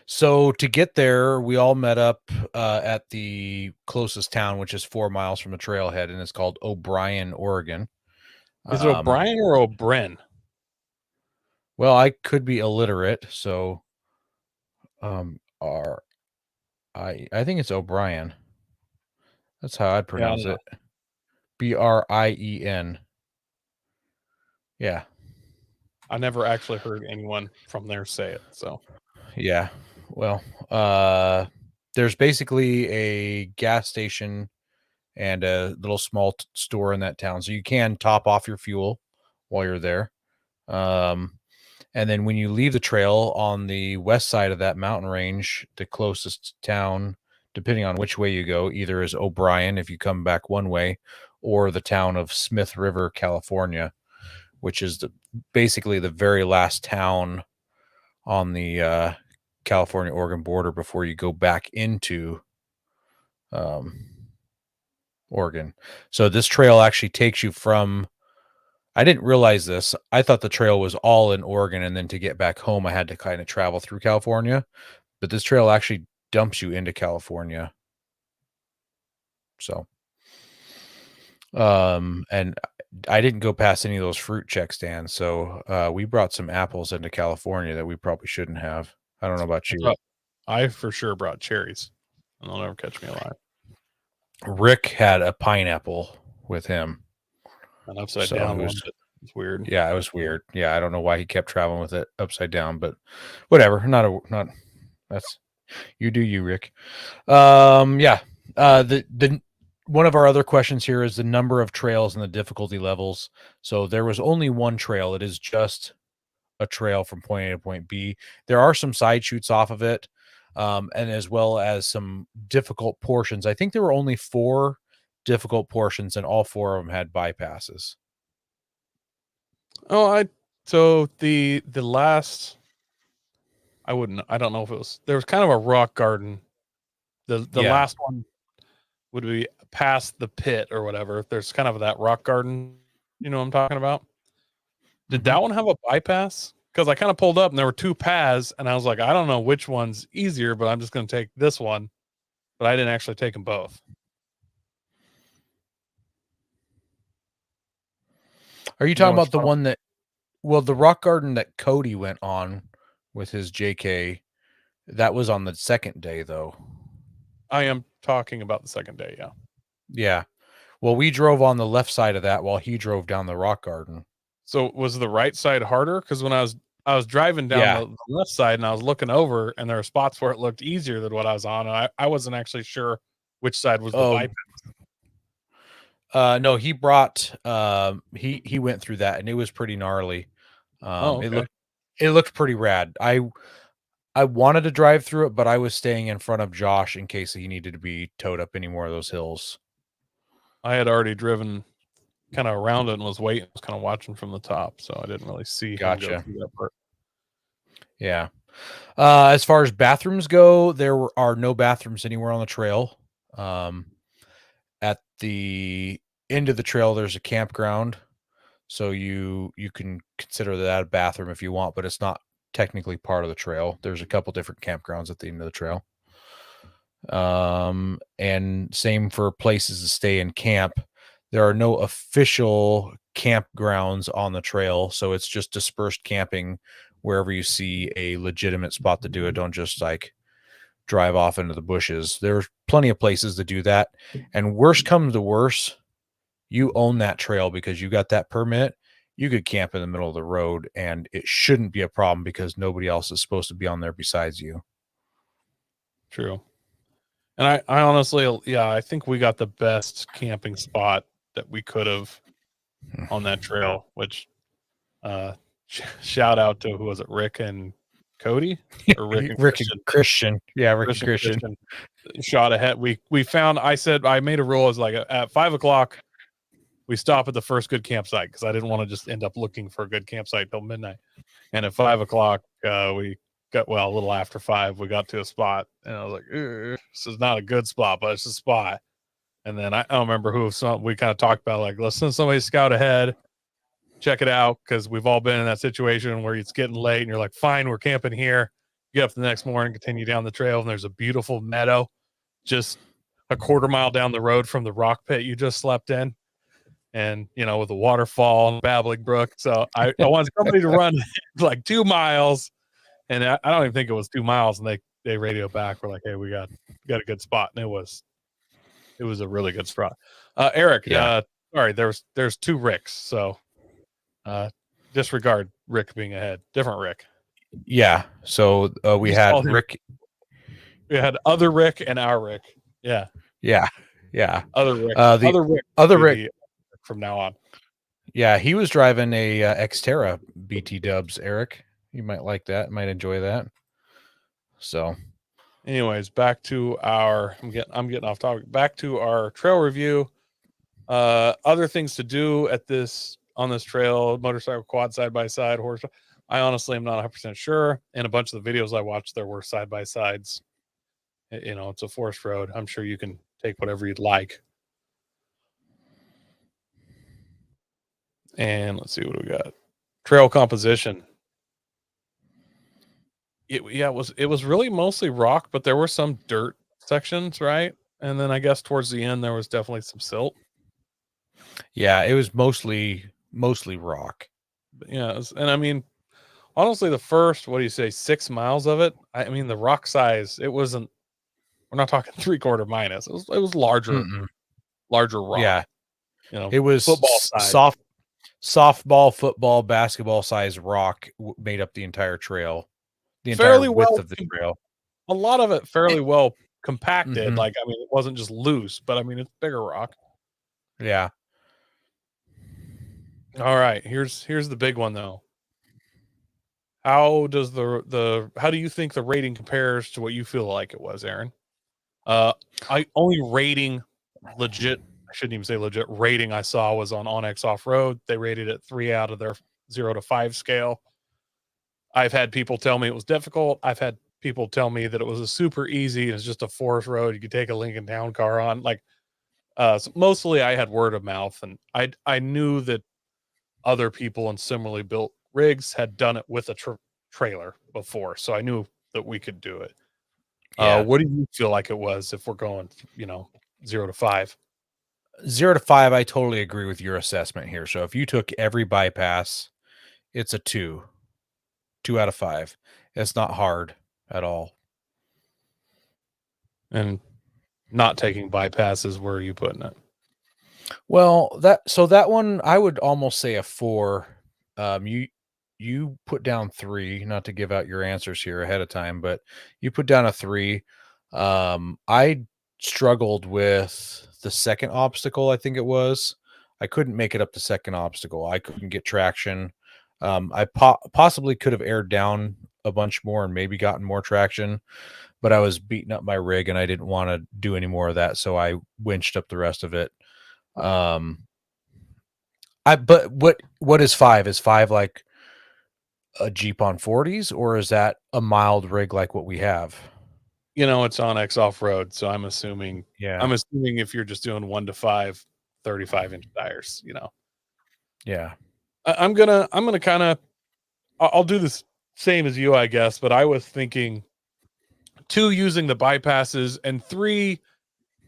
So to get there, we all met up at the closest town, which is 4 miles from the trailhead, and it's called O'Brien, Oregon. Is it O'Brien or O'Brien? Well, I could be illiterate, so I think it's O'Brien. That's how I'd pronounce it. Brien. Yeah. I never actually heard anyone from there say it. So, yeah. Well, there's basically a gas station and a little small store in that town. So you can top off your fuel while you're there. And then when you leave the trail on the west side of that mountain range, the closest town, depending on which way you go, either is O'Brien if you come back one way, or the town of Smith River, California, which is basically the very last town on the California-Oregon border before you go back into Oregon. So this trail actually takes you from, I didn't realize this. I thought the trail was all in Oregon, and then to get back home, I had to kind of travel through California. But this trail actually dumps you into California. So, and I didn't go past any of those fruit check stands. So we brought some apples into California that we probably shouldn't have. I don't know about you. I for sure brought cherries, and they'll never catch me alive. Rick had a pineapple with him. An upside down one. It's weird. Yeah, it was weird. Yeah, I don't know why he kept traveling with it upside down, but whatever. Not that's you do you, Rick. Yeah. The one of our other questions here is the number of trails and the difficulty levels. So there was only one trail. It is just a trail from point A to point B. There are some side chutes off of it, and as well as some difficult portions. I think there were only 4 difficult portions, and all 4 of them had bypasses. So the last, I don't know if it was, there was kind of a rock garden. The last one would be past the pit or whatever. There's kind of that rock garden, you know what I'm talking about? Did that one have a bypass? Because I kind of pulled up and there were 2 paths, and I was like, I don't know which one's easier, but I'm just going to take this one. But I didn't actually take them both. Are you talking about the one that, well, the rock garden that Cody went on with his JK, that was on the second day, though. I am talking about the second day, yeah. Yeah. Well, we drove on the left side of that while he drove down the rock garden. So was the right side harder? Because when I was driving down the left side and I was looking over, and there were spots where it looked easier than what I was on. And I wasn't actually sure which side was the bypass. No, he brought he went through that, and it was pretty gnarly. Okay. It looked pretty rad. I wanted to drive through it, but I was staying in front of Josh in case he needed to be towed up any more of those hills. I had already driven kind of around it and was waiting, was kind of watching from the top, so I didn't really see him go through that part. Yeah. As far as bathrooms go, there are no bathrooms anywhere on the trail. At the end of the trail, there's a campground, so you can consider that a bathroom if you want, but it's not technically part of the trail. There's a couple different campgrounds at the end of the trail. And same for places to stay in camp. There are no official campgrounds on the trail, so it's just dispersed camping wherever you see a legitimate spot to do it. Don't just like drive off into the bushes. There's plenty of places to do that. And worst comes to worst, you own that trail because you got that permit. You could camp in the middle of the road and it shouldn't be a problem because nobody else is supposed to be on there besides you. True. And I honestly, yeah, I think we got the best camping spot that we could have on that trail, which shout out to, who was it, Rick and Cody? Or Rick and Christian. Yeah, Rick and Christian. Shot ahead. We found, I made a rule, is like at 5 o'clock, we stop at the first good campsite because I didn't want to just end up looking for a good campsite till midnight. And at 5 o'clock, we got, a little after 5, we got to a spot, and I was like, this is not a good spot, but it's a spot. And then I don't remember we kind of talked about, like, let's send somebody scout ahead, check it out, because we've all been in that situation where it's getting late and you're like, fine, we're camping here. You get up the next morning, continue down the trail, and there's a beautiful meadow just a quarter mile down the road from the rock pit you just slept in. And, with a waterfall and babbling brook. So I wanted somebody to run like 2 miles. And I don't even think it was 2 miles. And they radio back. We're like, hey, we got a good spot. And it was a really good spot. Eric, sorry, there's 2 Ricks. So disregard Rick being ahead. Different Rick. Yeah. So we had Rick. We had other Rick and our Rick. Yeah. Yeah. Yeah. Other Rick. Other Rick from now on. Yeah, he was driving a Xterra BT Dubs, Eric. You might like that. Might enjoy that. So, anyways, back to our I'm getting off topic. Back to our trail review. Other things to do on this trail: motorcycle, quad, side by side, horse. I honestly am not 100% sure. In a bunch of the videos I watched, there were side by sides. It's a forest road. I'm sure you can take whatever you'd like. And let's see what we got. Trail composition. It was really mostly rock, but there were some dirt sections, right? And then I guess towards the end there was definitely some silt. Yeah, it was mostly rock. Yeah, and I mean, honestly, the first 6 miles of it, I mean, the rock size, it wasn't. We're not talking 3/4 minus. It was larger, larger rock. Yeah, it was football size. Softball, football, basketball size rock made up the entire trail, the entire width of the trail. A lot of it fairly well compacted. Like, I mean, it wasn't just loose, but I mean, it's bigger rock. Yeah. All right. Here's the big one though. How does how do you think the rating compares to what you feel like it was, Aaron? Rating I shouldn't even say legit rating I saw was on Onyx Off-Road. They rated it 3 out of their 0 to 5 scale. I've had people tell me it was difficult. I've had people tell me that it was a super easy. It's just a forest road. You could take a Lincoln Town Car on. Like, so mostly I had word of mouth, and I knew that other people in similarly built rigs had done it with a trailer before. So I knew that we could do it. Yeah. What do you feel like it was if we're going, 0 to 5? 0 to 5, I totally agree with your assessment here. So if you took every bypass, it's a 2 out of 5. It's not hard at all. And not taking bypasses, where are you putting it? Well, that one I would almost say a 4. You put down 3, not to give out your answers here ahead of time, but you put down a 3. I struggled with the second obstacle. I think it was. I couldn't make it up the second obstacle. I couldn't get traction. I possibly could have aired down a bunch more and maybe gotten more traction, but I was beating up my rig and I didn't want to do any more of that, so I winched up the rest of it. But what is 5? Is 5 like a Jeep on 40s, or is that a mild rig like what we have? It's on X off-road, so I'm assuming Yeah. if you're just doing 1 to 5 35-inch tires, Yeah. I'm gonna kind of, I'll do this same as you, I guess, but I was thinking 2, using the bypasses, and 3,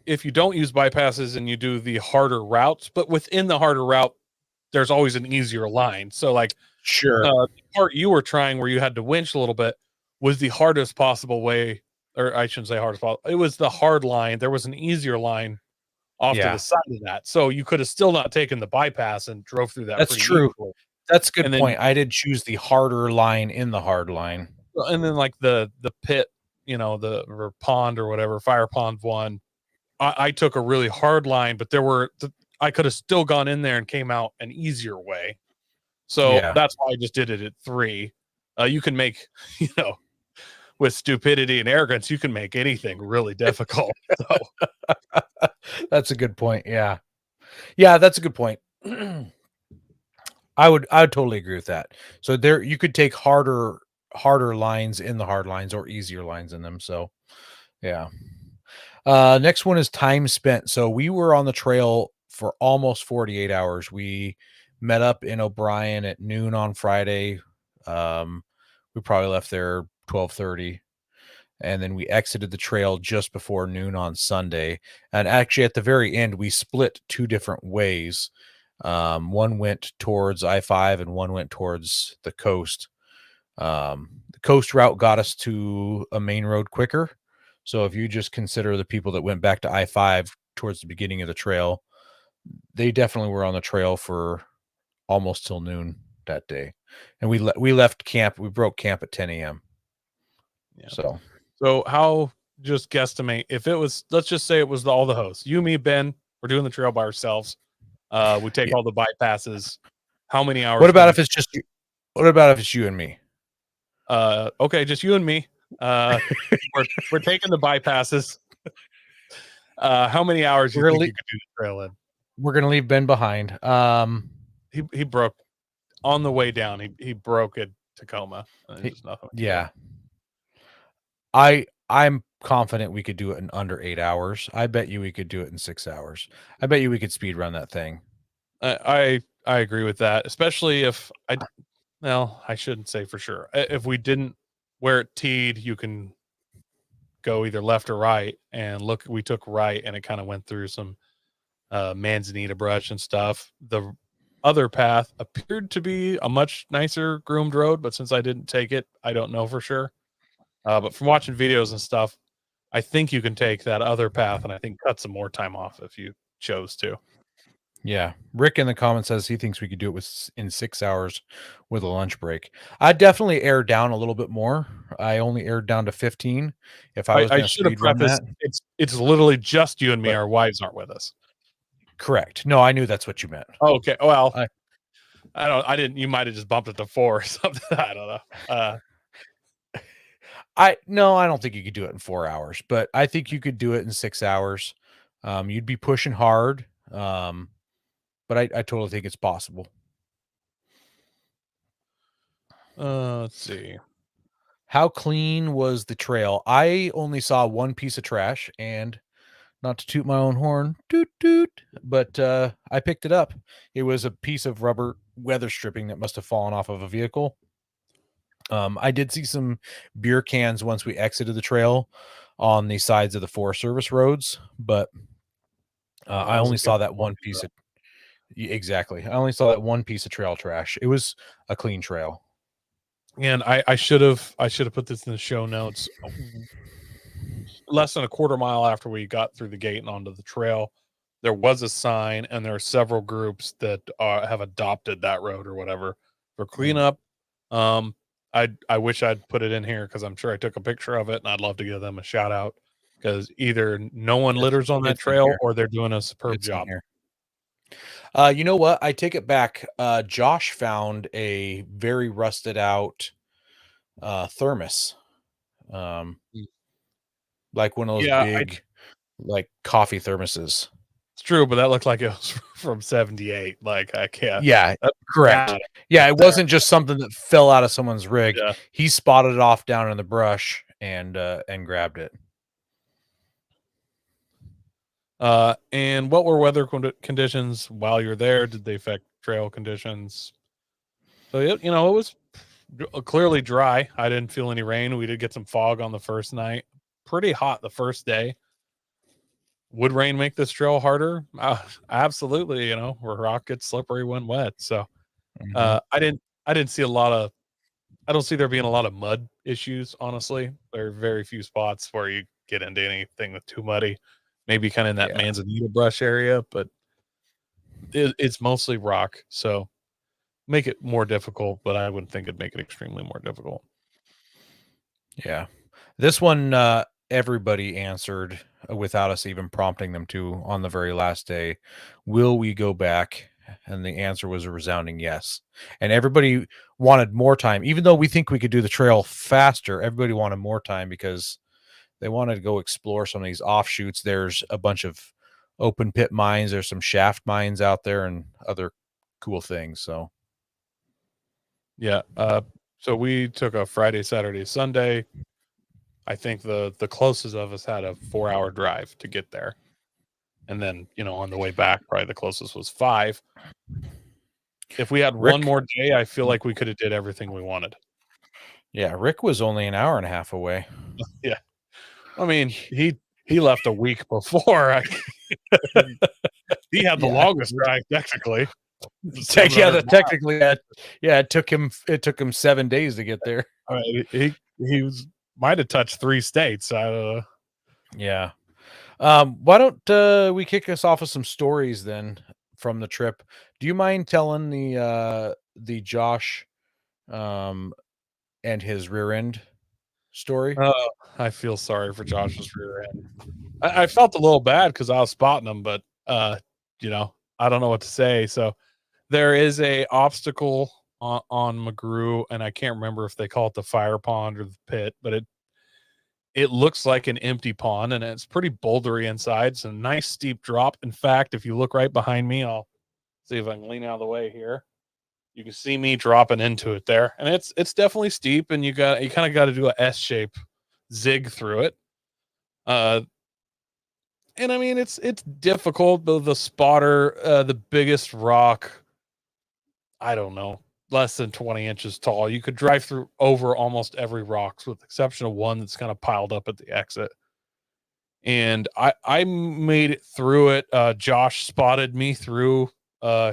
if you don't use bypasses and you do the harder routes, but within the harder route, there's always an easier line. So like, Sure. the part you were trying where you had to winch a little bit was the hardest possible way, or I shouldn't say hardest possible. It was the hard line. There was an easier line off to the side of that. So you could have still not taken the bypass and drove through that. That's pretty true. easily. That's a good And then, point. I did choose the harder line in the hard line. and then like the pit, the pond or whatever, fire pond 1. I took a really hard line, but I could have still gone in there and came out an easier way. So that's why I just did it at 3. You can make, with stupidity and arrogance, you can make anything really difficult. So. That's a good point. Yeah. Yeah, that's a good point. I would totally agree with that. So there, you could take harder lines in the hard lines or easier lines in them. So yeah. Next one is time spent. So we were on the trail for almost 48 hours. We met up in O'Brien at noon on Friday. We probably left there 12:30, and then we exited the trail just before noon on Sunday. And actually at the very end, we split 2 different ways. One went towards I-5 and one went towards the coast. The coast route got us to a main road quicker. So if you just consider the people that went back to I-5 towards the beginning of the trail, they definitely were on the trail for almost till noon that day. And we left camp. We broke camp at 10 a.m. Yeah. So how, just guesstimate, if it was, let's just say it was all the hosts, you, me, Ben, we're doing the trail by ourselves. We take all the bypasses. How many hours? What about if it's just you? What about if it's you and me? Okay, just you and me. We're taking the bypasses. How many hours do you think you could do the trail in? We're gonna leave Ben behind. He broke on the way down. He broke at Tacoma. Yeah. I'm confident we could do it in under 8 hours. I bet you we could do it in 6 hours. I bet you we could speed run that thing. I agree with that, especially if I shouldn't say for sure. If we didn't, where it teed, you can go either left or right. And look, we took right, and it kind of went through some manzanita brush and stuff. The other path appeared to be a much nicer groomed road, but since I didn't take it, I don't know for sure. But from watching videos and stuff, I think you can take that other path and I think cut some more time off if you chose to. Yeah. Rick in the comments says he thinks we could do it in 6 hours with a lunch break. I'd definitely air down a little bit more. I only aired down to 15. If I was going to speed run that, it's literally just you and me. Our wives aren't with us. Correct. No, I knew that's what you meant. Oh, okay. Well, I didn't. You might have just bumped it to 4 or something. I don't know. I don't think you could do it in 4 hours, but I think you could do it in 6 hours. You'd be pushing hard. But I totally think it's possible. Let's see. How clean was the trail? I only saw one piece of trash, and not to toot my own horn, but I picked it up. It was a piece of rubber weather stripping that must have fallen off of a vehicle. I did see some beer cans once we exited the trail on the sides of the Forest Service roads, but I only saw that one piece of. Exactly. I only saw that one piece of trail trash. It was a clean trail. And I should have put this in the show notes. Less than a quarter mile after we got through the gate and onto the trail, there was a sign, and there are several groups that have adopted that road or whatever for cleanup. I wish I'd put it in here because I'm sure I took a picture of it, and I'd love to give them a shout out because either no one litters on that trail or they're doing a superb job. You know what? I take it back. Josh found a very rusted out thermos, like one of those big like coffee thermoses. It's true, but that looked like it was from 78. Like, I can't. Yeah, correct. Yeah, it wasn't just something that fell out of someone's rig. Yeah. He spotted it off down in the brush and grabbed it. And what were weather conditions while you're there? Did they affect trail conditions? So, it was clearly dry. I didn't feel any rain. We did get some fog on the first night. Pretty hot the first day. Would rain make this trail harder? Absolutely. Where rock gets slippery when wet. So I didn't see I don't see there being a lot of mud issues. Honestly, there are very few spots where you get into anything that's too muddy. Maybe kind of in that manzanita brush area, but it's mostly rock. So make it more difficult, but I wouldn't think it'd make it extremely more difficult. Yeah. This one, everybody answered without us even prompting them to on the very last day. Will we go back? And the answer was a resounding yes. And everybody wanted more time. Even though we think we could do the trail faster, everybody wanted more time because they wanted to go explore some of these offshoots. There's a bunch of open pit mines. There's some shaft mines out there and other cool things. So, yeah. So we took a Friday, Saturday, Sunday. I think the closest of us had a 4-hour drive to get there. And then, on the way back, probably the closest was 5. If we had one more day, I feel like we could have did everything we wanted. Yeah, Rick was only an hour and a half away. Yeah. I mean, he left a week before. He had the longest drive, technically. Technically, it took him 7 days to get there. He might have touched 3 states. Yeah. Why don't we kick us off with some stories then from the trip? Do you mind telling the Josh and his rear end story? I feel sorry for Josh's rear end. I felt a little bad because I was spotting him, but I don't know what to say. So there is a obstacle on McGrew, and I can't remember if they call it the fire pond or the pit, but it looks like an empty pond, and it's pretty bouldery inside. It's a nice steep drop. In fact, if you look right behind me, I'll see if I can lean out of the way here. You can see me dropping into it there, and it's definitely steep, and you kind of got to do a S-shape zig through it. And I mean, it's difficult, but the spotter, the biggest rock, I don't know, less than 20 inches tall. You could drive through over almost every rocks with the exception of one that's kind of piled up at the exit. And I made it through it. Josh spotted me through.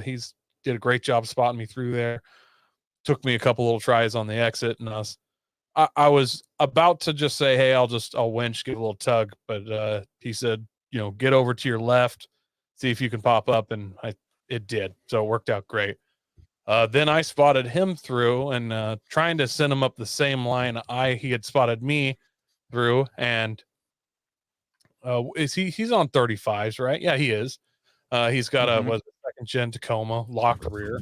He's did a great job spotting me through there. Took me a couple little tries on the exit, and I was about to just say, hey, I'll winch, give a little tug, but he said, get over to your left, see if you can pop up, and it did. So it worked out great. Then I spotted him through and trying to send him up the same line he had spotted me through, and he's on 35s, right? Yeah, he is. He's got a second gen Tacoma locked rear,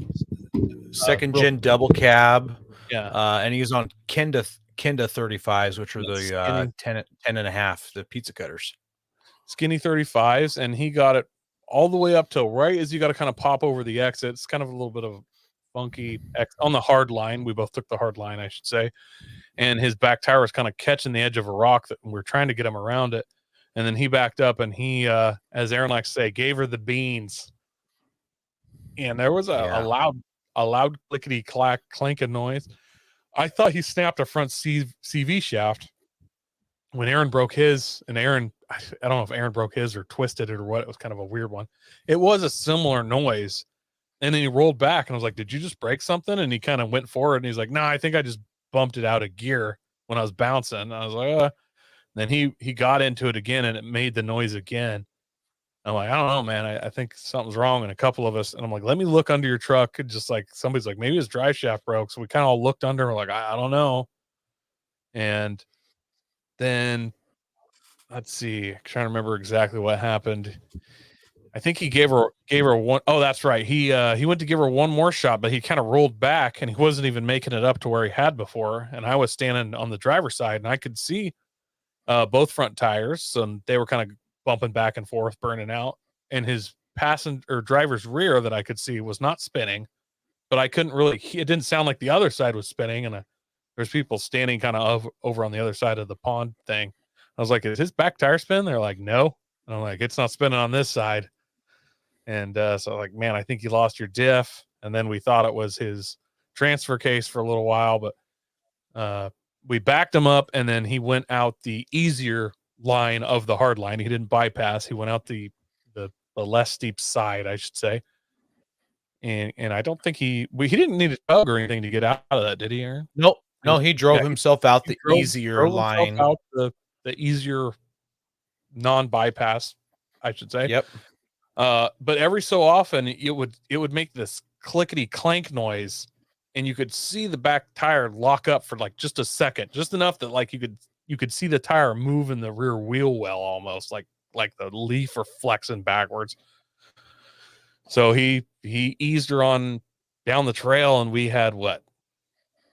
second gen double cab. Yeah, and he's on Kenda 35s, which are the 10 and a half, the pizza cutters. Skinny 35s, and he got it all the way up to right as you got to kind of pop over the exit. It's kind of a little bit of funky on the hard line. We both took the hard line, I should say. And his back tire was kind of catching the edge of a rock that we're trying to get him around it. And then he backed up and he, as Aaron likes to say, gave her the beans. And there was a loud clickety clack clanking noise. I thought he snapped a front CV shaft when Aaron broke his, and Aaron, I don't know if Aaron broke his or twisted it or what. It was kind of a weird one. It was a similar noise. And then he rolled back and I was like, did you just break something? And he kind of went forward and he's like, no, I think I just bumped it out of gear when I was bouncing. And I was like, Then he got into it again and it made the noise again. I'm like, I don't know, man. I think something's wrong. And a couple of us, and I'm like, let me look under your truck. And just like somebody's like, maybe his drive shaft broke. So we kind of all looked under. We're like, I don't know. And then let's see, I'm trying to remember exactly what happened. I think he gave her one. Oh, that's right. He went to give her one more shot, but he kind of rolled back and he wasn't even making it up to where he had before. And I was standing on the driver's side and I could see both front tires, and they were kind of bumping back and forth, burning out. And his passenger driver's rear that I could see was not spinning, but I couldn't really. It didn't sound like the other side was spinning, and there's people standing kind of over on the other side of the pond thing. I was like, "Is his back tire spin?" They're like, "No." And I'm like, "It's not spinning on this side." And so like, man, I think you lost your diff. And then we thought it was his transfer case for a little while, but we backed him up, and then he went out the easier line of the hard line. He didn't bypass. He went out the less steep side, I should say. And I don't think he didn't need a tug or anything to get out of that, did he, Aaron? Nope. No, he drove himself out the easier line. Out the easier non-bypass, I should say. Yep. But every so often it would make this clickety clank noise, and you could see the back tire lock up for like just a second, just enough that like you could see the tire move in the rear wheel well, almost like the leaf are flexing backwards. So he eased her on down the trail, and we had what,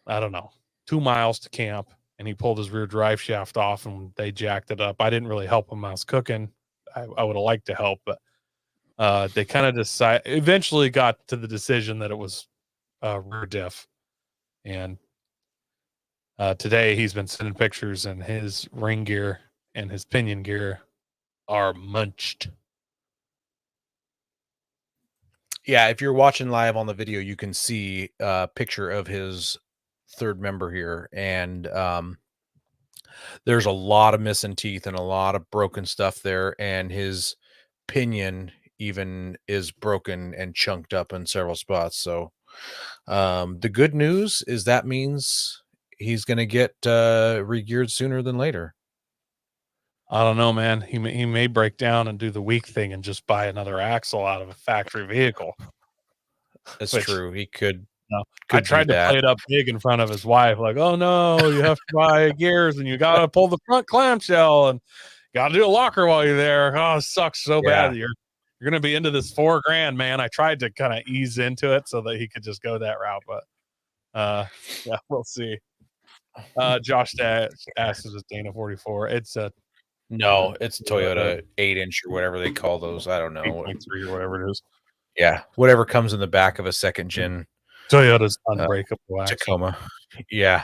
I don't know, 2 miles to camp, and he pulled his rear drive shaft off and they jacked it up. I didn't really help him. I was cooking. I would have liked to help, but they kind of eventually got to the decision that it was rear diff. And today he's been sending pictures, and his ring gear and his pinion gear are munched. Yeah, if you're watching live on the video, you can see a picture of his third member here, and there's a lot of missing teeth and a lot of broken stuff there, and his pinion even is broken and chunked up in several spots. So the good news is that means he's going to get re-geared sooner than later. I don't know, man. He may break down and do the weak thing and just buy another axle out of a factory vehicle. That's true. He could. No, I tried to play it up big in front of his wife, like, "Oh no, you have to buy gears and you got to pull the front clamshell and got to do a locker while you're there." Oh, it sucks so bad that you're going to be into this $4,000, man. I tried to kind of ease into it so that he could just go that route, but yeah, we'll see. Josh asks, "Is it Dana 44?" It's a it's a Toyota 8-inch or whatever they call those. I don't know, 8.3 or whatever it is. Yeah, whatever comes in the back of a second gen Toyota's unbreakable Tacoma. Yeah.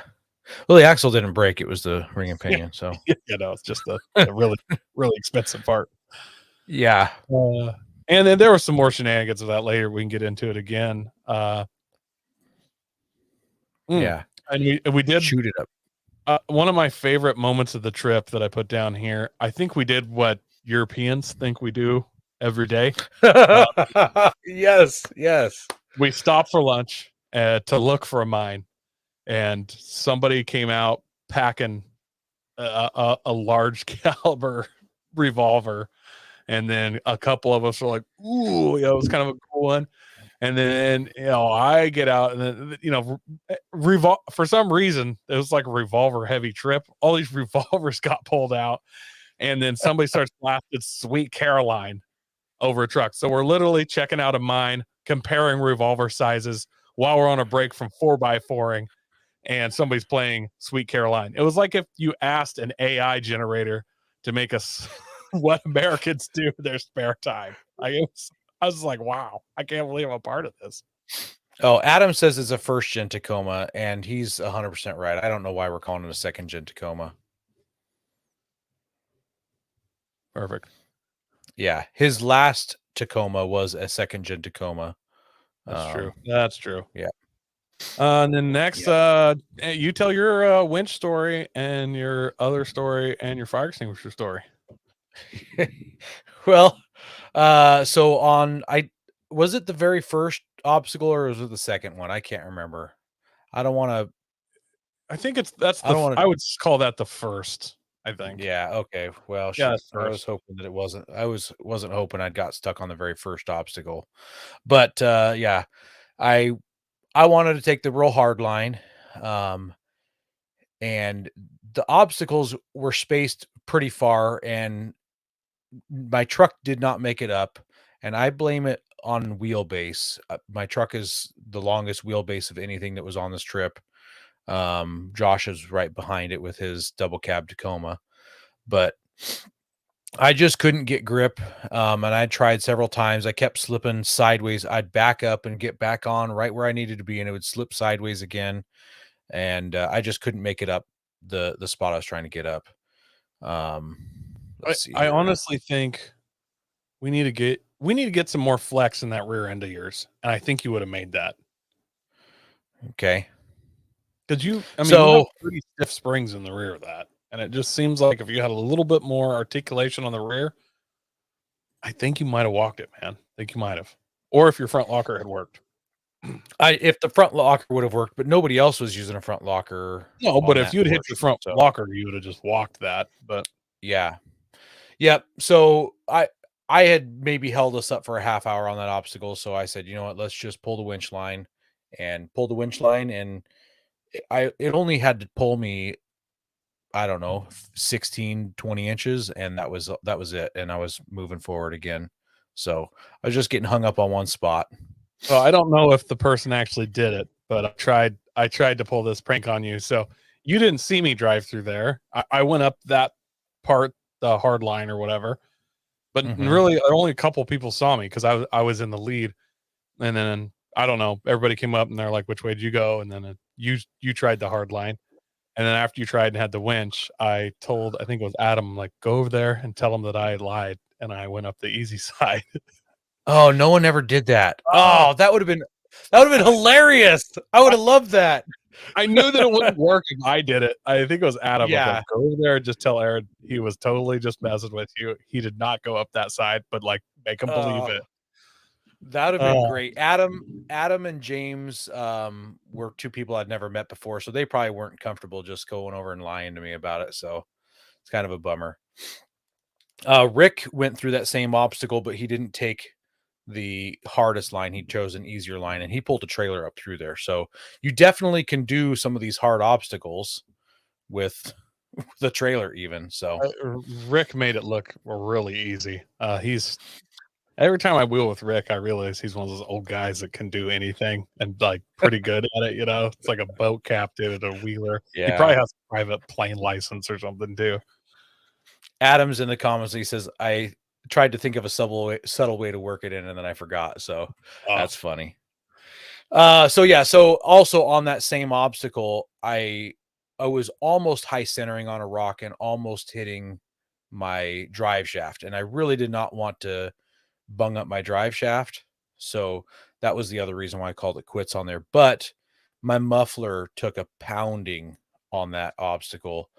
Well, the axle didn't break; it was the ring and pinion. So it's just a really really expensive part. Yeah. And then there were some more shenanigans of that later. We can get into it again. Yeah, and we did shoot it up. One of my favorite moments of the trip that I put down here. I think we did what Europeans think we do every day. Yes. We stopped for lunch to look for a mine, and somebody came out packing a large caliber revolver, and then a couple of us were like, "Ooh, it was kind of a cool one." And then I get out, and then for some reason it was like a revolver heavy trip. All these revolvers got pulled out, and then somebody starts blasting Sweet Caroline over a truck. So we're literally checking out a mine, comparing revolver sizes while we're on a break from 4x4ing, and somebody's playing Sweet Caroline. It was like if you asked an AI generator to make us what Americans do in their spare time. I was like, wow, I can't believe I'm a part of this. Oh, Adam says it's a first gen Tacoma, and he's 100% right. I don't know why we're calling it a second gen Tacoma. Perfect. Yeah, his last Tacoma was a second gen Tacoma. That's true. Yeah. And then next, you tell your winch story and your other story and your fire extinguisher story. Well, so was it the very first obstacle or was it the second one? I can't remember. I don't want to. I think I would call that the first. I think. Yeah. Okay. Well, yeah, I was hoping that it wasn't. I wasn't hoping I'd got stuck on the very first obstacle, but yeah, I wanted to take the real hard line, and the obstacles were spaced pretty far, and my truck did not make it up, and I blame it on wheelbase. My truck is the longest wheelbase of anything that was on this trip. Josh is right behind it with his double cab Tacoma, but I just couldn't get grip. And I tried several times. I kept slipping sideways. I'd back up and get back on right where I needed to be, and it would slip sideways again. And I just couldn't make it up the spot I was trying to get up. Let's see. I honestly think we need to get some more flex in that rear end of yours, and I think you would have made that. Okay. Because you have pretty stiff springs in the rear of that, and it just seems like if you had a little bit more articulation on the rear, I think you might have walked it, man. I think you might have, or if your front locker had worked. If the front locker would have worked, but nobody else was using a front locker. No, but if you'd hit your front locker, you would have just walked that. But yeah. Yep. So I had maybe held us up for a half hour on that obstacle. So I said, you know what, let's just pull the winch line, and it only had to pull me, I don't know, 16, 20 inches. And that was it. And I was moving forward again. So I was just getting hung up on one spot. Well, I don't know if the person actually did it, but I tried to pull this prank on you. So you didn't see me drive through there. I went up that part, the hard line or whatever, but really only a couple people saw me because I was in the lead. And then I don't know, everybody came up and they're like, which way did you go? And then you tried the hard line. And then after you tried and had the winch, I think it was Adam, like, go over there and tell him that I lied. And I went up the easy side. Oh, no one ever did that. Oh, that would have been hilarious. I would have loved that. I knew that it wouldn't work if I did it. I think it was Adam. Yeah. Like, go over there and just tell Aaron he was totally just messing with you. He did not go up that side, but like make him believe it. That would have been great. Adam and James were two people I'd never met before, so they probably weren't comfortable just going over and lying to me about it. So it's kind of a bummer. Rick went through that same obstacle, but he didn't take the hardest line. He chose an easier line, and he pulled a trailer up through there. So you definitely can do some of these hard obstacles with the trailer even. So Rick made it look really easy. Every time I wheel with Rick, I realize he's one of those old guys that can do anything and like pretty good at it. It's like a boat captain and a wheeler. Yeah. He probably has a private plane license or something too. Adam's in the comments. He says, I tried to think of a subtle way to work it in, and then I forgot. So that's funny. So also on that same obstacle, I was almost high centering on a rock and almost hitting my drive shaft. And I really did not want to bung up my drive shaft. So that was the other reason why I called it quits on there. But my muffler took a pounding on that obstacle,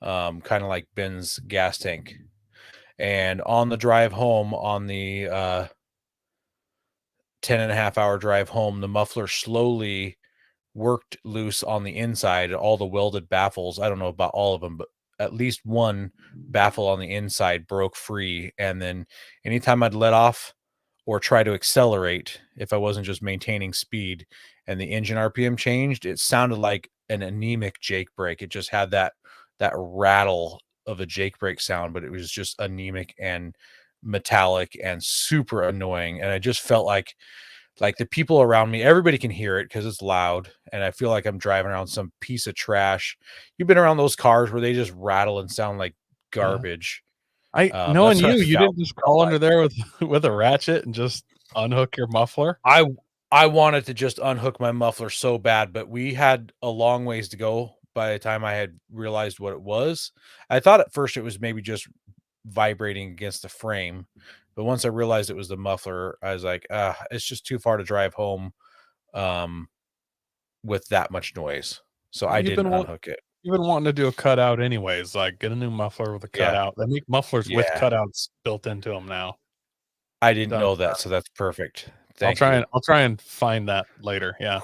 kind of like Ben's gas tank. And on the drive home, on the 10.5-hour drive home, the muffler slowly worked loose on the inside. All the welded baffles, I don't know about all of them, but at least one baffle on the inside broke free. And then anytime I'd let off or try to accelerate, if I wasn't just maintaining speed and the engine RPM changed, it sounded like an anemic Jake brake. It just had that rattle of a Jake brake sound, but it was just anemic and metallic and super annoying. And I just felt like the people around me, everybody can hear it because it's loud. And I feel like I'm driving around some piece of trash. You've been around those cars where they just rattle and sound like garbage. Knowing you didn't just crawl under there with a ratchet and just unhook your muffler. I wanted to just unhook my muffler so bad, but we had a long ways to go by the time I had realized what it was. I thought at first it was maybe just vibrating against the frame, but once I realized it was the muffler, I was like, it's just too far to drive home with that much noise. So I didn't unhook it. You've been wanting to do a cutout anyways, like get a new muffler with a cutout. They make mufflers with cutouts built into them now. I didn't know that, so that's perfect. I'll try and find that later. Yeah,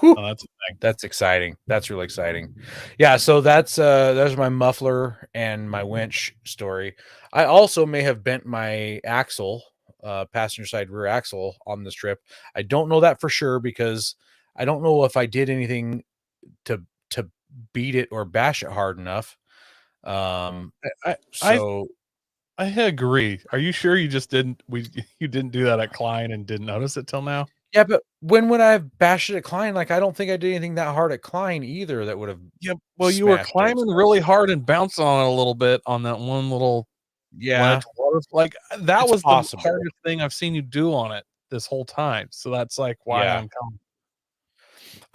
that's exciting. That's really exciting. Yeah, so that's my muffler and my winch story. I also may have bent my axle, passenger side rear axle on this trip. I don't know that for sure because I don't know if I did anything to beat it or bash it hard enough. I agree. Are you sure you just didn't? You didn't do that at Klein and didn't notice it till now? Yeah, but when would I have bashed it at Klein? Like, I don't think I did anything that hard at Klein either that would have. Yeah. Well, you were climbing really hard and bouncing on it a little bit on that one little ledge water. Like that was the hardest thing I've seen you do on it this whole time. So that's like why I'm coming.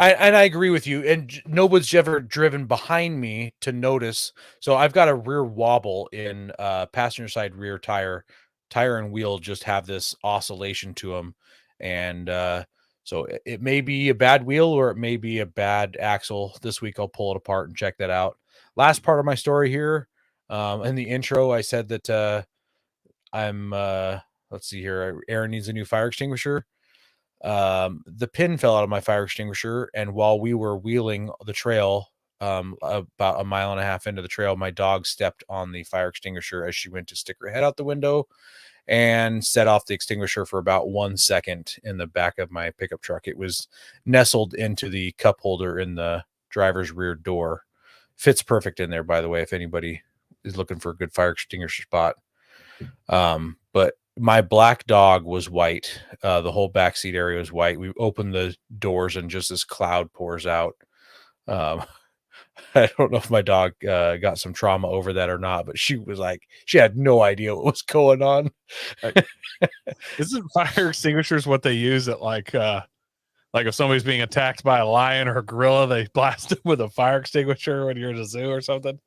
I agree with you, and nobody's ever driven behind me to notice. So I've got a rear wobble in passenger side rear tire and wheel just have this oscillation to them, and so it may be a bad wheel or it may be a bad axle. This week I'll pull it apart and check that out. Last part of my story here, in the intro, I said that I'm let's see here, Aaron needs a new fire extinguisher. The pin fell out of my fire extinguisher, and while we were wheeling the trail about a mile and a half into the trail, my dog stepped on the fire extinguisher as she went to stick her head out the window and set off the extinguisher for about 1 second in the back of my pickup truck. It was nestled into the cup holder in the driver's rear door. Fits perfect in there, by the way, if anybody is looking for a good fire extinguisher spot. But my black dog was white. The whole backseat area was white. We opened the doors and just this cloud pours out. I don't know if my dog got some trauma over that or not, but she was like, she had no idea what was going on. Isn't fire extinguishers what they use at like if somebody's being attacked by a lion or a gorilla, they blast them with a fire extinguisher when you're at a zoo or something?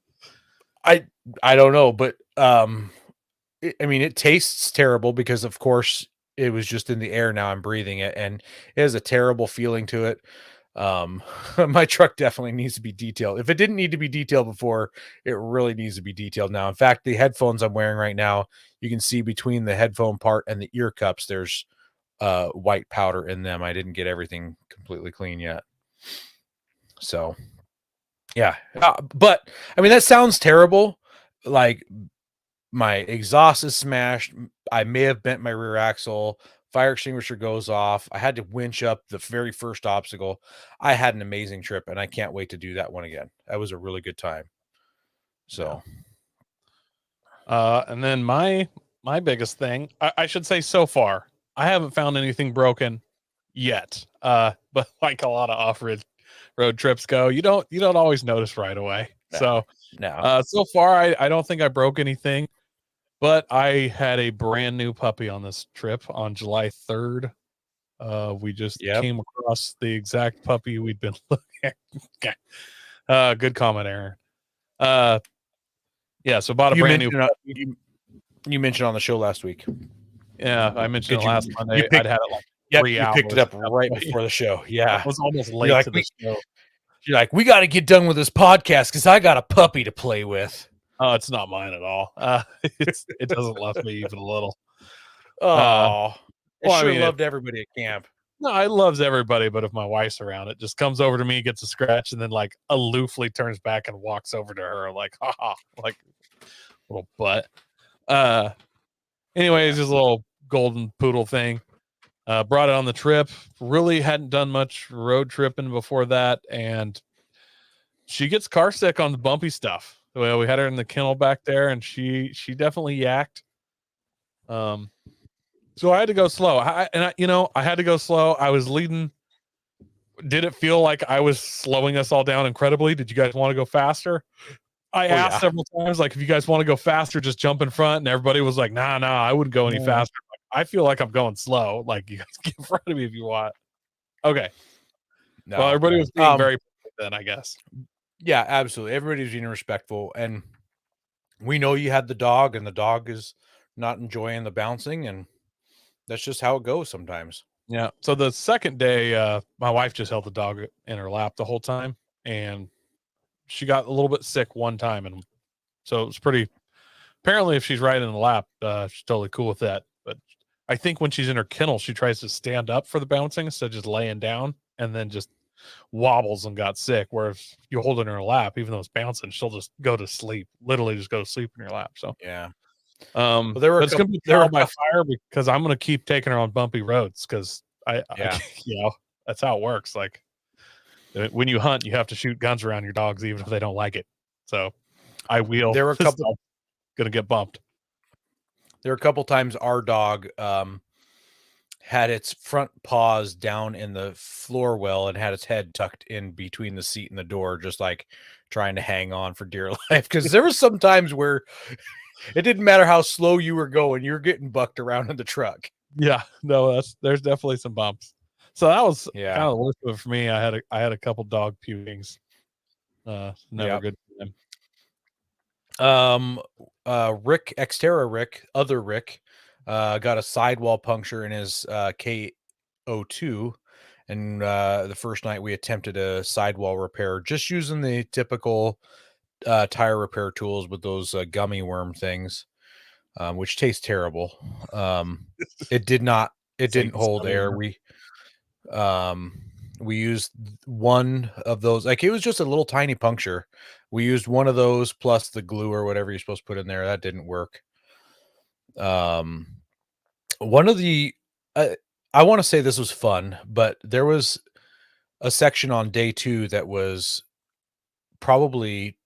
I don't know, but I mean, it tastes terrible because, of course, it was just in the air. Now I'm breathing it, and it has a terrible feeling to it. My truck definitely needs to be detailed. If it didn't need to be detailed before, it really needs to be detailed now. In fact, the headphones I'm wearing right now, you can see between the headphone part and the ear cups, there's white powder in them. I didn't get everything completely clean yet. So, yeah. But, I mean, that sounds terrible. Like, my exhaust is smashed. I may have bent my rear axle. Fire extinguisher goes off. I had to winch up the very first obstacle. I had an amazing trip, and I can't wait to do that one again. That was a really good time. So, and then my biggest thing, I should say, so far, I haven't found anything broken yet. But like a lot of off-road trips go, you don't always notice right away. So far, I don't think I broke anything. But I had a brand new puppy on this trip on July 3rd. We just came across the exact puppy we'd been looking at. Okay. Good comment, Aaron. So bought a brand new puppy. You mentioned on the show last week. Yeah, I mentioned it last Monday. I'd had it like 3 hours. You picked it up right before the show. Yeah. I was almost late to the show. You're like, we got to get done with this podcast because I got a puppy to play with. Oh, it's not mine at all. It doesn't love me even a little. I loved everybody at camp. No, it loves everybody, but if my wife's around, it just comes over to me, gets a scratch, and then like aloofly turns back and walks over to her, like, haha, like little butt. Anyways, this little golden poodle thing. Brought it on the trip. Really hadn't done much road tripping before that, and she gets car sick on the bumpy stuff. Well, we had her in the kennel back there, and she definitely yacked. So I had to go slow. I had to go slow. I was leading. Did it feel like I was slowing us all down incredibly? Did you guys want to go faster? I asked several times, like, if you guys want to go faster, just jump in front. And everybody was like, nah, I wouldn't go any faster. Like, I feel like I'm going slow. Like, you guys get in front of me if you want. Okay. No, well, everybody was being very then, I guess. Yeah, absolutely. Everybody was being respectful. And we know you had the dog, and the dog is not enjoying the bouncing. And that's just how it goes sometimes. Yeah. So the second day, my wife just held the dog in her lap the whole time. And she got a little bit sick one time. And so it was pretty, apparently if she's riding in the lap, she's totally cool with that. But I think when she's in her kennel, she tries to stand up for the bouncing instead of just laying down, and then just wobbles and got sick. Where if you hold it in her lap, even though it's bouncing, she'll just go to sleep, literally just go to sleep in your lap. So yeah. Well, it's going to be trial by fire, because I'm going to keep taking her on bumpy roads, because I that's how it works. Like, when you hunt, you have to shoot guns around your dogs, even if they don't like it. So I wheel. There were a couple going to get bumped. There were a couple times our dog had its front paws down in the floor well and had its head tucked in between the seat and the door, just like trying to hang on for dear life. Because there was some times where it didn't matter how slow you were going, you're getting bucked around in the truck. Yeah, no, there's definitely some bumps. So that was kind of the worst of it for me. I had a couple dog pukings. Never good for them. Rick, other Rick, got a sidewall puncture in his K02, and the first night we attempted a sidewall repair just using the typical tire repair tools with those gummy worm things, which taste terrible. It didn't hold air. We used one of those, like it was just a little tiny puncture. We used one of those plus the glue or whatever you're supposed to put in there. That didn't work. One of the I want to say this was fun, but there was a section on day 2 that was probably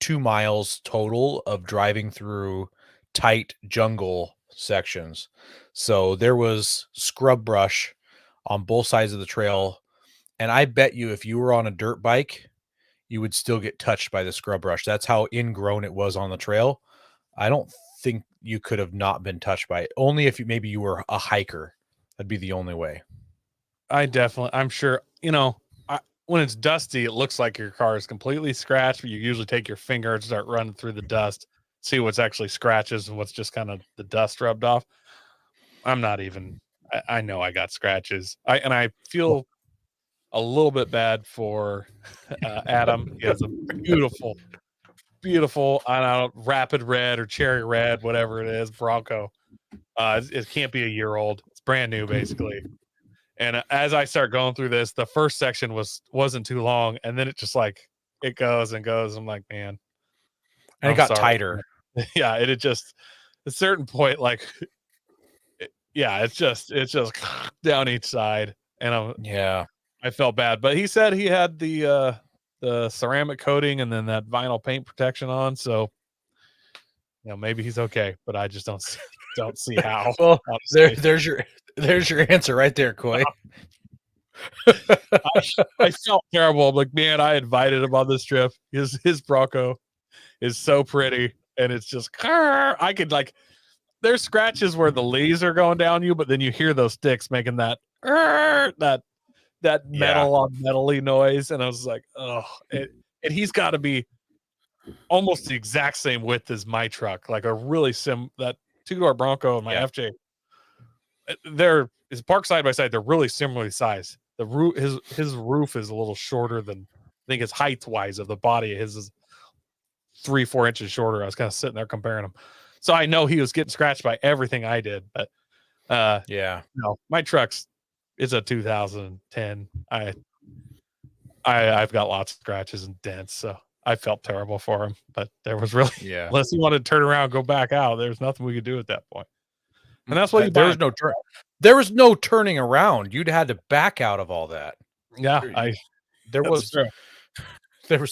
2 miles total of driving through tight jungle sections. So there was scrub brush on both sides of the trail. And I bet you if you were on a dirt bike, you would still get touched by the scrub brush. That's how ingrown it was on the trail. I don't think you could have not been touched by it. Only if maybe you were a hiker. That'd be the only way. I'm sure, when it's dusty, it looks like your car is completely scratched, but you usually take your finger and start running through the dust, see what's actually scratches and what's just kind of the dust rubbed off. I'm not even, I know I got scratches. I feel a little bit bad for Adam. He has a beautiful, I don't know, rapid red or cherry red, whatever it is, Bronco. It can't be a year old. It's brand new, basically. And as I start going through this, the first section wasn't too long, and then it just like it goes and goes. I'm like, man, and it got tighter. Yeah, it just at a certain point, like, it's just down each side, and I felt bad. But he said he had the ceramic coating and then that vinyl paint protection on, so maybe he's okay. But I just don't see how. Well, there's your answer right there, Coy. I felt terrible. I'm like, man, I invited him on this trip. His Bronco is so pretty, and it's just I could like. There's scratches where the leaves are going down you, but then you hear those sticks making that metal on metally noise, and I was like, oh, and he's got to be almost the exact same width as my truck, like a really that 2-door Bronco and my FJ. They're parked side by side. They're really similarly sized. The roof, his roof is a little shorter than I think his height wise of the body. His is 3-4 inches shorter. I was kind of sitting there comparing them, so I know he was getting scratched by everything I did. But no, my truck's is a 2010. I've got lots of scratches and dents, so I felt terrible for him. But there was really unless he wanted to turn around and go back out, there's nothing we could do at that point. And that's what there was no turning around. You'd had to back out of all that. Yeah, there was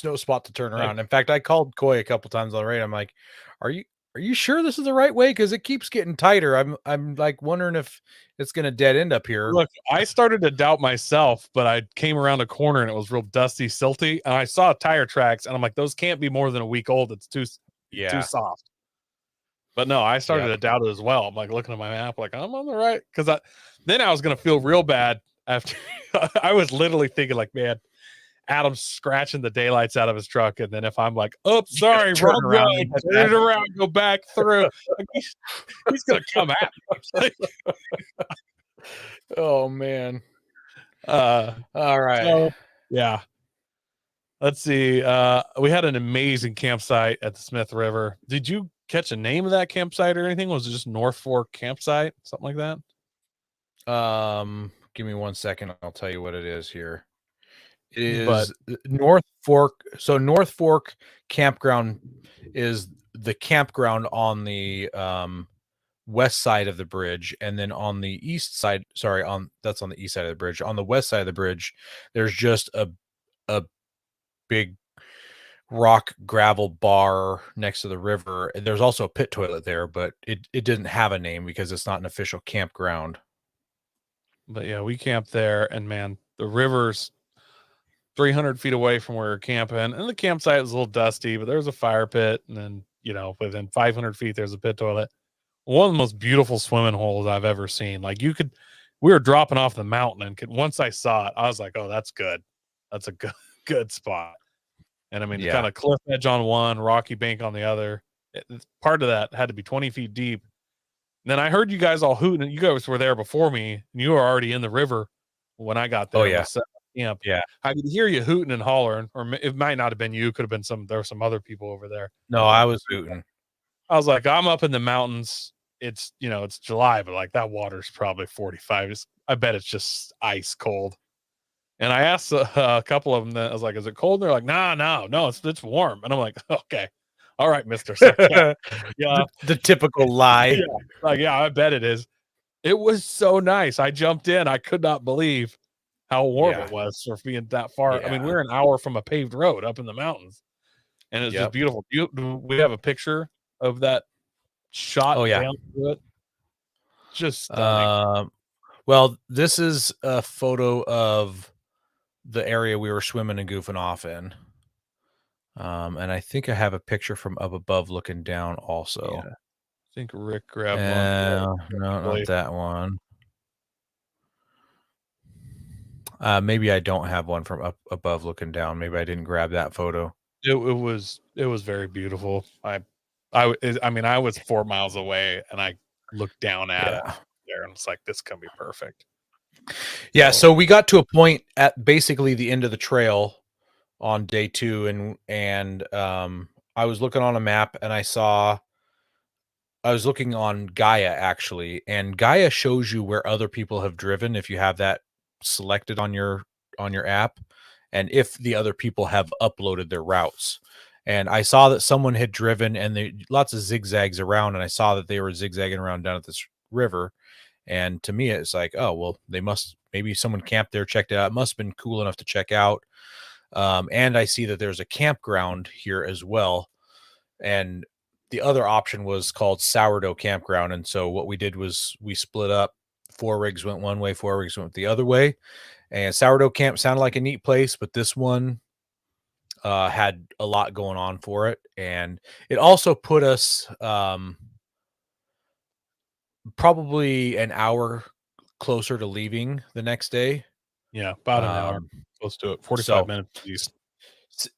no spot to turn around. In fact, I called Coy a couple times already. I'm like, are you sure this is the right way? Because it keeps getting tighter. I'm like wondering if it's going to dead end up here. Look, I started to doubt myself, but I came around a corner and it was real dusty, silty, and I saw tire tracks, and I'm like, those can't be more than a week old. It's too soft. But no, I started to doubt it as well. I'm like looking at my map, like I'm on the right, because then I was gonna feel real bad after. I was literally thinking, like, man, Adam's scratching the daylights out of his truck, and then if I'm like, oh, sorry, wrong road, turn it around, go back through, like, he's gonna come at me. Oh man. All right. So, yeah. Let's see. We had an amazing campsite at the Smith River. Did you catch a name of that campsite or anything? Was it just North Fork campsite, something like that? Give me 1 second. I'll tell you what it is here. It is North Fork. So North Fork campground is the campground on the west side of the bridge, and then on the east side, that's on the east side of the bridge. On the west side of the bridge, there's just a big rock gravel bar next to the river. And there's also a pit toilet there, but it didn't have a name because it's not an official campground. But yeah, we camped there, and man, the river's 300 feet away from where we're camping, and the campsite was a little dusty, but there's a fire pit, and then, you know, within 500 feet, there's a pit toilet. One of the most beautiful swimming holes I've ever seen. Like, we were dropping off the mountain, and once I saw it, I was like, oh, that's good. That's a good spot. And I mean, kind of cliff edge on one, rocky bank on the other. Part of that had to be 20 feet deep. And then I heard you guys all hooting. You guys were there before me, and you were already in the river when I got there. Oh, yeah. Camp. Yeah. I could hear you hooting and hollering, or it might not have been you. It could have been there were some other people over there. No, I was hooting. I was like, I'm up in the mountains. It's, you know, it's July, but like that water's probably 45. I bet it's just ice cold. And I asked a couple of them, I was like, is it cold? And they're like, no, it's warm. And I'm like, okay. All right, mister. Yeah. The typical lie. Yeah. Like, yeah, I bet it is. It was so nice. I jumped in. I could not believe how warm it was for being that far. Yeah. I mean, we're an hour from a paved road up in the mountains, and it's just beautiful. We have a picture of that shot. Oh, yeah. Down through it. Just stunning. Well, this is a photo of the area we were swimming and goofing off in. And I think I have a picture from up above looking down also. Yeah. I think Rick grabbed one. No, not that one. Maybe I don't have one from up above looking down. Maybe I didn't grab that photo. It was very beautiful. I mean, I was 4 miles away, and I looked down at it there, and it's like, this can be perfect. Yeah. So we got to a point at basically the end of the trail on day 2, and I was looking on a map, and I was looking on Gaia actually, and Gaia shows you where other people have driven if you have that selected on your app, and if the other people have uploaded their routes. And I saw that someone had driven, and lots of zigzags around, and I saw that they were zigzagging around down at this river. And to me, it's like, oh, well, maybe someone camped there, checked it out. It must have been cool enough to check out. And I see that there's a campground here as well. And the other option was called Sourdough Campground. And so what we did was we split up. 4 rigs went one way, 4 rigs went the other way. And Sourdough Camp sounded like a neat place, but this one had a lot going on for it. And it also put us probably an hour closer to leaving the next day. Yeah, about an hour. Close to it. 45 minutes at least.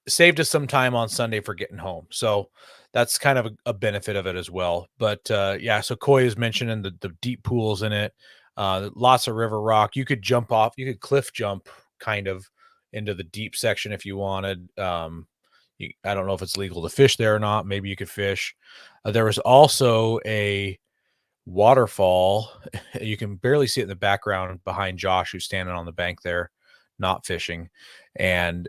Saved us some time on Sunday for getting home. So that's kind of a benefit of it as well. But yeah, so Coy is mentioning the deep pools in it. Lots of river rock. You could jump off. You could cliff jump kind of into the deep section if you wanted. I don't know if it's legal to fish there or not. Maybe you could fish. There was also a waterfall. You can barely see it in the background behind Josh, who's standing on the bank there, not fishing. And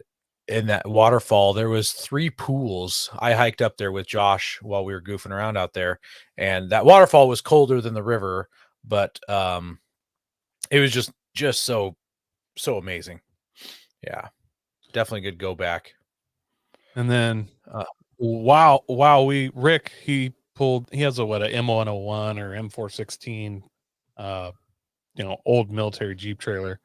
in that waterfall, there was 3 pools. I hiked up there with Josh while we were goofing around out there, and that waterfall was colder than the river, but it was just so amazing. Yeah, definitely good go back. And then Rick, he has a M101 or M416 old military Jeep trailer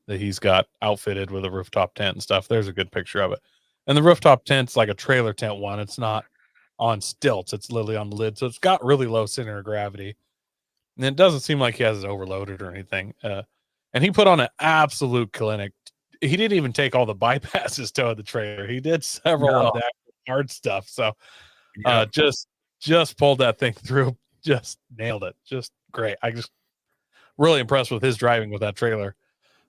that he's got outfitted with a rooftop tent and stuff. There's a good picture of it. And the rooftop tent's like a trailer tent one. It's not on stilts. It's literally on the lid. So it's got really low center of gravity. And it doesn't seem like he has it overloaded or anything. And he put on an absolute clinic. He didn't even take all the bypasses towing the trailer. He did several of that hard stuff. So just pulled that thing through. Just nailed it. Just great. I just really impressed with his driving with that trailer.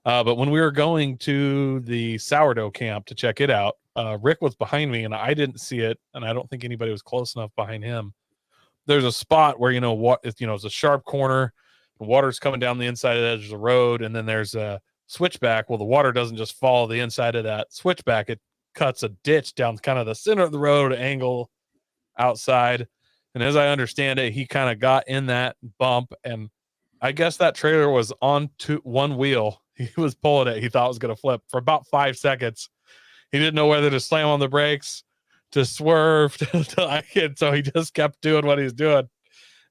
But when we were going to the Sourdough Camp to check it out, Rick was behind me and I didn't see it. And I don't think anybody was close enough behind him. There's a spot where, it's a sharp corner. The water's coming down the inside of the edge of the road. And then there's a switchback. Well, the water doesn't just follow the inside of that switchback. It cuts a ditch down kind of the center of the road angle outside. And as I understand it, he kind of got in that bump. And I guess that trailer was on one wheel. He was pulling it. He thought it was going to flip for about 5 seconds. He didn't know whether to slam on the brakes, to swerve so he just kept doing what he's doing.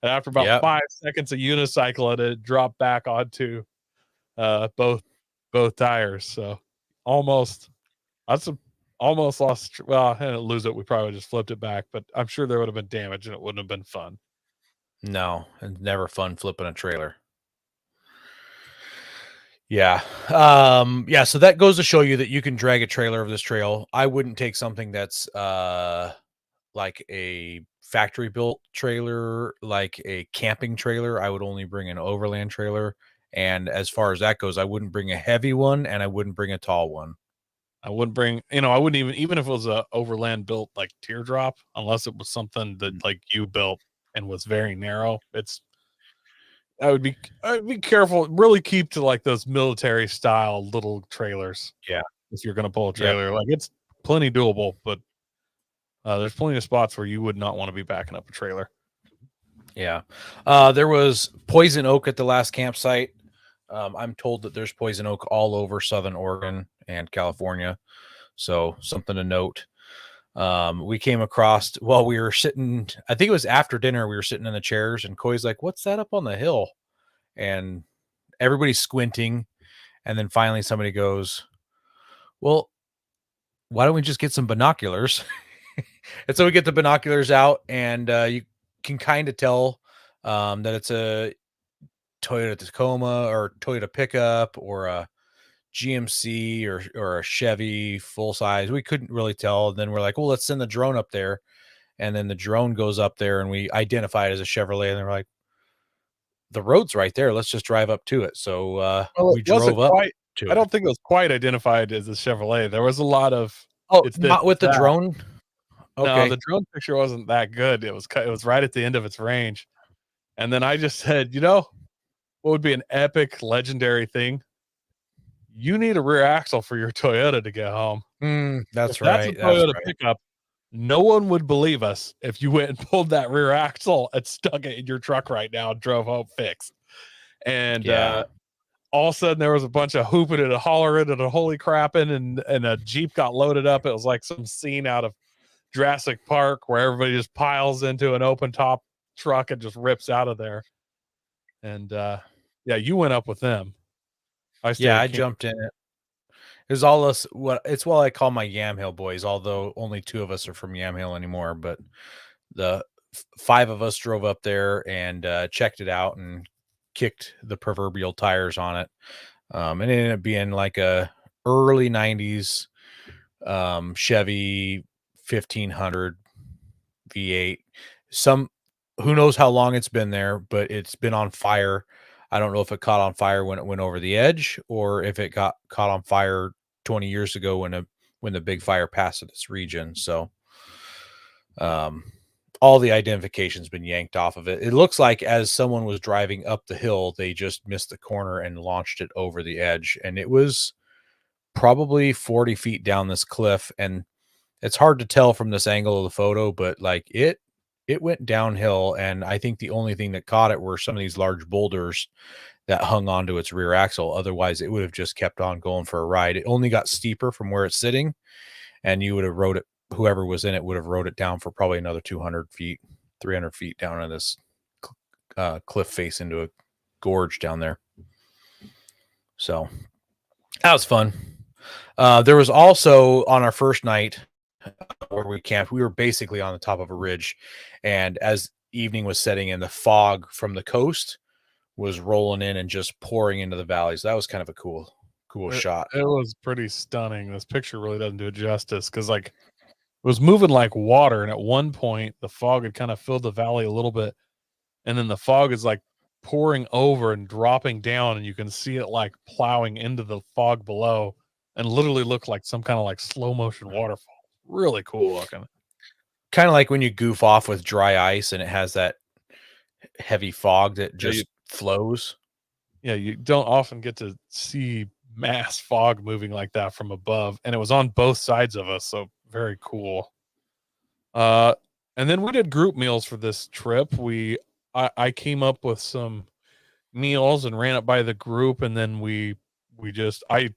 And after about 5 seconds of unicycle, it dropped back onto both tires. So almost lost. Well, I didn't lose it. We probably just flipped it back, but I'm sure there would have been damage and it wouldn't have been fun. No, it's never fun flipping a trailer. Yeah. So that goes to show you that you can drag a trailer over this trail. I wouldn't take something that's like a factory built trailer, like a camping trailer. I would only bring an overland trailer. And as far as that goes, I wouldn't bring a heavy one and I wouldn't bring a tall one. I wouldn't bring, I wouldn't even if it was a overland built like teardrop, unless it was something that like you built and was very narrow. I would be careful, really keep to like those military style little trailers. Yeah. If you're going to pull a trailer, like it's plenty doable, but there's plenty of spots where you would not want to be backing up a trailer. Yeah. There was poison oak at the last campsite. I'm told that there's poison oak all over Southern Oregon and California. So something to note. We came across while we were sitting, I think it was after dinner, we were sitting in the chairs and Coy's like, what's that up on the hill? And everybody's squinting. And then finally somebody goes, well, why don't we just get some binoculars? And so we get the binoculars out and you can kind of tell that it's a Toyota Tacoma or Toyota pickup or a GMC or a Chevy full size. We couldn't really tell. And then we're like, well, let's send the drone up there. And then the drone goes up there and we identify it as a Chevrolet. And they're like, the road's right there. Let's just drive up to it. So we drove up to it. I don't think it was quite identified as a Chevrolet. There was a lot of not with the drone. Okay. No, the drone picture wasn't that good. It was right at the end of its range. And then I just said, what would be an epic, legendary thing? You need a rear axle for your Toyota to get home. That's right. That's a Toyota pickup. No one would believe us if you went and pulled that rear axle and stuck it in your truck right now and drove home fixed. And all of a sudden there was a bunch of hooping and a hollering and a holy crapping and a Jeep got loaded up. It was like some scene out of Jurassic Park where everybody just piles into an open top truck and just rips out of there. And you went up with them. I jumped in it. It was all us. It's what I call my Yamhill boys, although only 2 of us are from Yamhill anymore. But the 5 of us drove up there and checked it out and kicked the proverbial tires on it. And it ended up being like a early 90s Chevy 1500 V8. Who knows how long it's been there, but it's been on fire. I don't know if it caught on fire when it went over the edge or if it got caught on fire 20 years ago when the big fire passed this region. So all the identification's been yanked off of it. It looks like as someone was driving up the hill, they just missed the corner and launched it over the edge. And it was probably 40 feet down this cliff. And it's hard to tell from this angle of the photo, but like it went downhill. And I think the only thing that caught it were some of these large boulders that hung onto its rear axle. Otherwise, it would have just kept on going for a ride. It only got steeper from where it's sitting, and you would have rode it. Whoever was in it would have rode it down for probably another 200 feet, 300 feet down on this cliff face into a gorge down there. So that was fun. There was also on our first night where we camped, we were basically on the top of a ridge, and as evening was setting in, the fog from the coast was rolling in and just pouring into the valleys. That was kind of a cool shot. It was pretty stunning. This picture really doesn't do it justice because like it was moving like water, and at one point the fog had kind of filled the valley a little bit, and then the fog is like pouring over and dropping down, and you can see it like plowing into the fog below and literally look like some kind of like slow motion waterfall. Really cool looking. Kind of like when you goof off with dry ice and it has that heavy fog that just flows. Yeah, you don't often get to see mass fog moving like that from above, and it was on both sides of us, so very cool. And then we did group meals for this trip. I came up with some meals and ran it by the group, and then I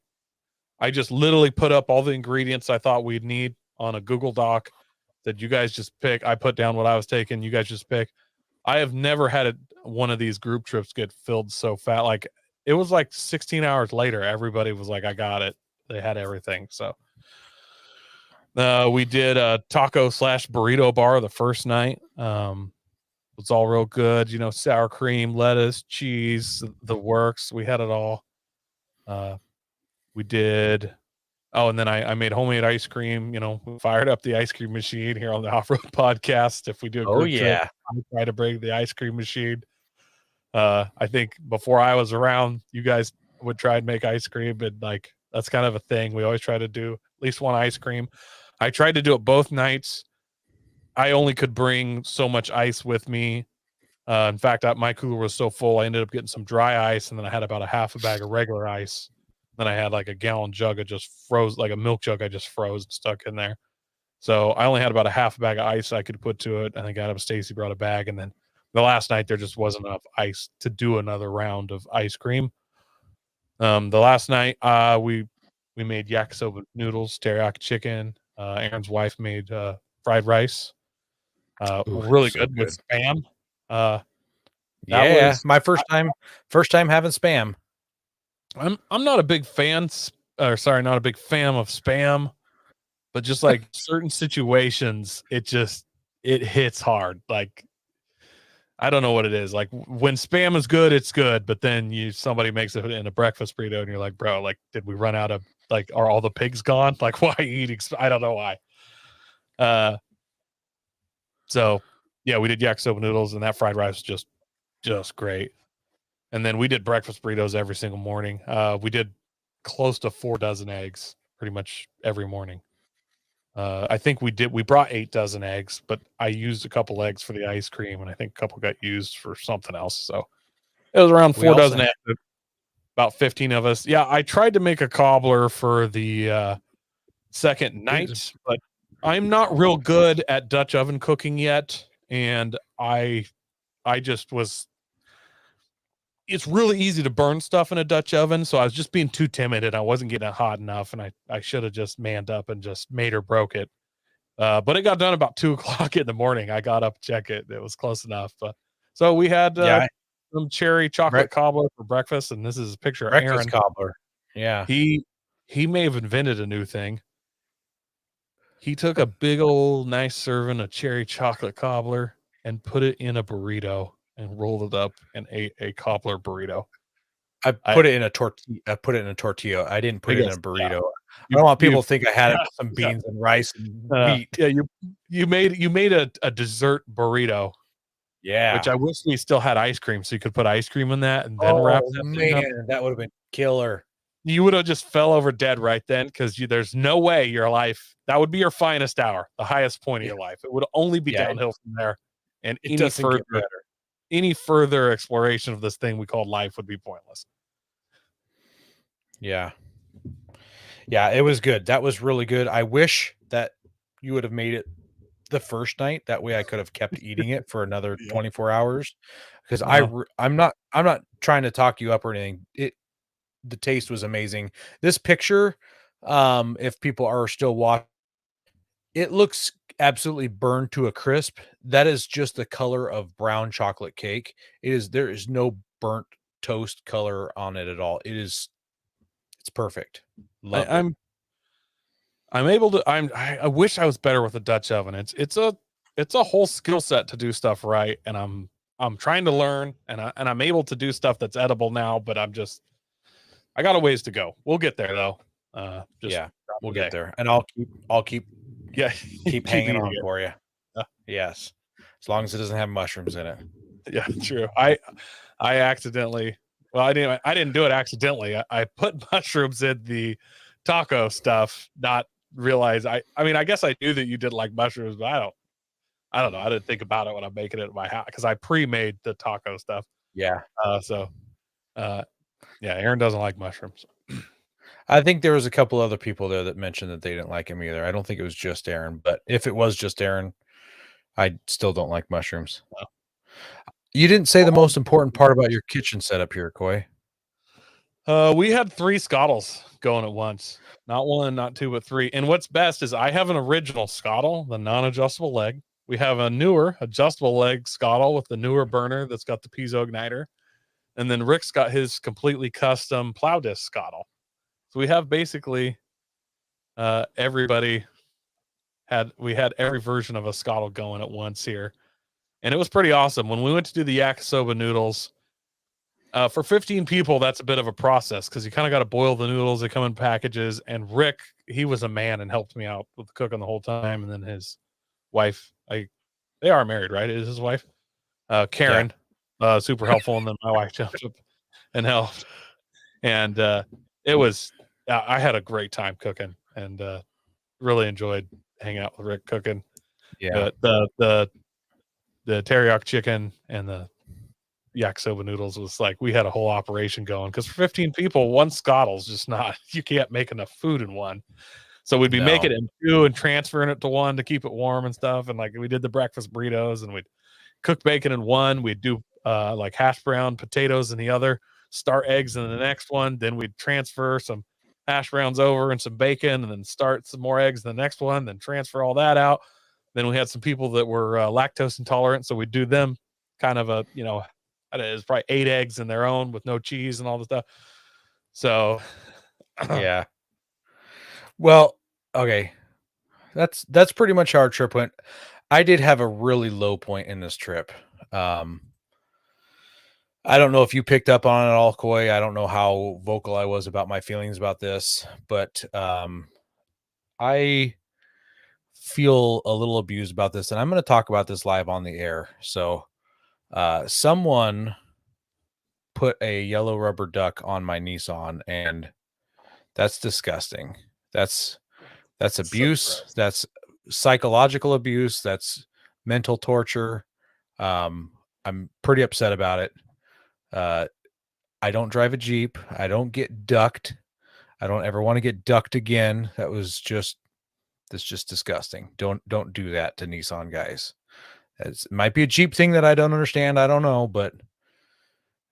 just literally put up all the ingredients I thought we'd need on a Google Doc, that you guys just pick. I put down what I was taking. You guys just pick. I have never had one of these group trips get filled so fast. Like it was like 16 hours later, everybody was like, I got it. They had everything. So we did a taco / burrito bar the first night. It was all real good, sour cream, lettuce, cheese, the works. We had it all. We did. Oh, and then I made homemade ice cream. We fired up the ice cream machine here on the Off Road Podcast. If we do a group trip, I try to bring the ice cream machine. I think before I was around, you guys would try and make ice cream, and like that's kind of a thing. We always try to do at least one ice cream. I tried to do it both nights. I only could bring so much ice with me. In fact, my cooler was so full, I ended up getting some dry ice, and then I had about a half a bag of regular ice. Then I had like a gallon jug of just froze, like a milk jug I just froze and stuck in there. So I only had about a half a bag of ice I could put to it. And I got up, Stacy brought a bag, and then the last night there just wasn't enough ice to do another round of ice cream. The last night we made yakisoba noodles, teriyaki chicken. Aaron's wife made fried rice. Really so good with Spam. Yeah, my first time having Spam. I'm not a big fan, not a big fan of Spam, but just like certain situations, it hits hard. Like I don't know what it is. Like when Spam is good, it's good, but then somebody makes it in a breakfast burrito, and you're like, bro, like did we run out of like are all the pigs gone? Like why are you eating? I don't know why. So yeah, we did yakisoba noodles, and that fried rice was just great. And then we did breakfast burritos every single morning. We did close to 4 dozen eggs pretty much every morning. I think we brought 8 dozen eggs, but I used a couple eggs for the ice cream, and I think a couple got used for something else. So it was around 4 dozen eggs, about 15 of us. Yeah, I tried to make a cobbler for the second night, but I'm not real good at Dutch oven cooking yet. And I just was, it's really easy to burn stuff in a Dutch oven. So I was just being too timid, and I wasn't getting it hot enough. And I should have just manned up and just made or broke it. But it got done about 2:00 in the morning. I got up, check it. It was close enough. So we had some cherry chocolate cobbler for breakfast. And this is a picture of Aaron. Cobbler. Yeah. He may have invented a new thing. He took a big old nice serving of cherry chocolate cobbler and put it in a burrito and rolled it up and ate a cobbler burrito. I put it in a tortilla. I didn't put it in a burrito. Yeah. I don't want people to think I had it with some beans and rice and meat. Yeah, you made a dessert burrito. Yeah. Which I wish we still had ice cream, so you could put ice cream in that and then wrap it up. Man, that would have been killer. You would have just fell over dead right then, because there's no way your life, that would be your finest hour, the highest point of your life. It would only be downhill from there. And any further exploration of this thing we call life would be pointless. Yeah. Yeah, it was good. That was really good. I wish that you would have made it the first night. That way I could have kept eating it for another 24 hours. Because I'm not trying to talk you up or anything. The taste was amazing. This picture, if people are still watching, it looks absolutely burned to a crisp. That is just the color of brown chocolate cake. There is no burnt toast color on it at all. It's perfect. I wish I was better with a Dutch oven. It's a whole skill set to do stuff right, and I'm trying to learn, and I'm able to do stuff that's edible now, but I got a ways to go. We'll get there though. We'll get there, and I'll keep hanging on for you. Yes, as long as it doesn't have mushrooms in it. Yeah, true. I accidentally. Well, I didn't do it accidentally. I put mushrooms in the taco stuff, not realize. I mean, I guess I knew that you did like mushrooms, but I don't know. I didn't think about it when I'm making it at my house, because I pre-made the taco stuff. Yeah. Aaron doesn't like mushrooms. I think there was a couple other people there that mentioned that they didn't like him either. I don't think it was just Aaron, but if it was just Aaron, I still don't like mushrooms. You didn't say the most important part about your kitchen setup here, Coy. We had 3 scottles going at once. Not 1, not 2, but 3. And what's best is I have an original scottle, the non-adjustable leg. We have a newer adjustable leg scottle with the newer burner that's got the piezo igniter. And then Rick's got his completely custom plow disc scottle. So we have basically everybody had every version of a scottle going at once here. And it was pretty awesome. When we went to do the yakisoba noodles, for 15 people, that's a bit of a process because you kind of got to boil the noodles. They come in packages. And Rick, he was a man and helped me out with cooking the whole time. And then his wife, they are married, right? Is his wife? Karen, super helpful. And then my wife jumped up and helped. And it was, I had a great time cooking and really enjoyed hanging out with Rick cooking. Yeah. The teriyaki chicken and the yakisoba noodles was like we had a whole operation going because for 15 people, 1 scottle's just not, you can't make enough food in 1. So we'd be making it in 2 and transferring it to 1 to keep it warm and stuff. And like we did the breakfast burritos and we'd cook bacon in 1. We'd do like hash brown potatoes in the other, start eggs in the next one. Then we'd transfer some hash browns over and some bacon and then start some more eggs in the next one, then transfer all that out. Then we had some people that were lactose intolerant. So we'd do them kind of a, it's probably 8 eggs in their own with no cheese and all the stuff. So, yeah. Well, okay. That's pretty much how our trip went. I did have a really low point in this trip. I don't know if you picked up on it all, Coy. I don't know how vocal I was about my feelings about this, but I feel a little abused about this, and I'm going to talk about this live on the air. So, someone put a yellow rubber duck on my Nissan, and that's disgusting. That's abuse. So that's psychological abuse. That's mental torture. I'm pretty upset about it. I don't drive a Jeep. I don't get ducked. I don't ever want to get ducked again. That's just disgusting. Don't do that to Nissan guys. It might be a Jeep thing that I don't understand. I don't know, but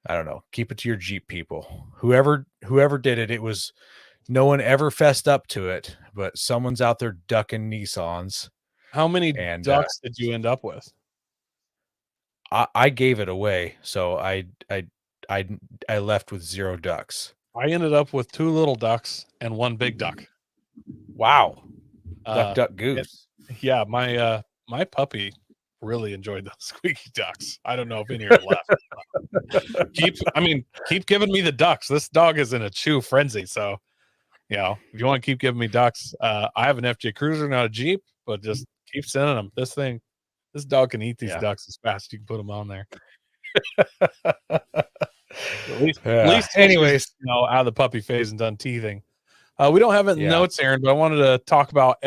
I don't know. Keep it to your Jeep people. Whoever did it, it was no one ever fessed up to it, but someone's out there ducking Nissans. How many ducks did you end up with? I gave it away, so I left with 0 ducks. I ended up with 2 little ducks and 1 big duck. Wow. Duck goose. Yeah, my puppy really enjoyed those squeaky ducks. I don't know if any are left. Keep giving me the ducks. This dog is in a chew frenzy. So, if you want to keep giving me ducks, I have an FJ Cruiser, not a Jeep, but just keep sending them. This dog can eat these ducks as fast as you can put them on there. At least anyways, out of the puppy phase and done teething. We don't have it in notes, Aaron, but I wanted to talk about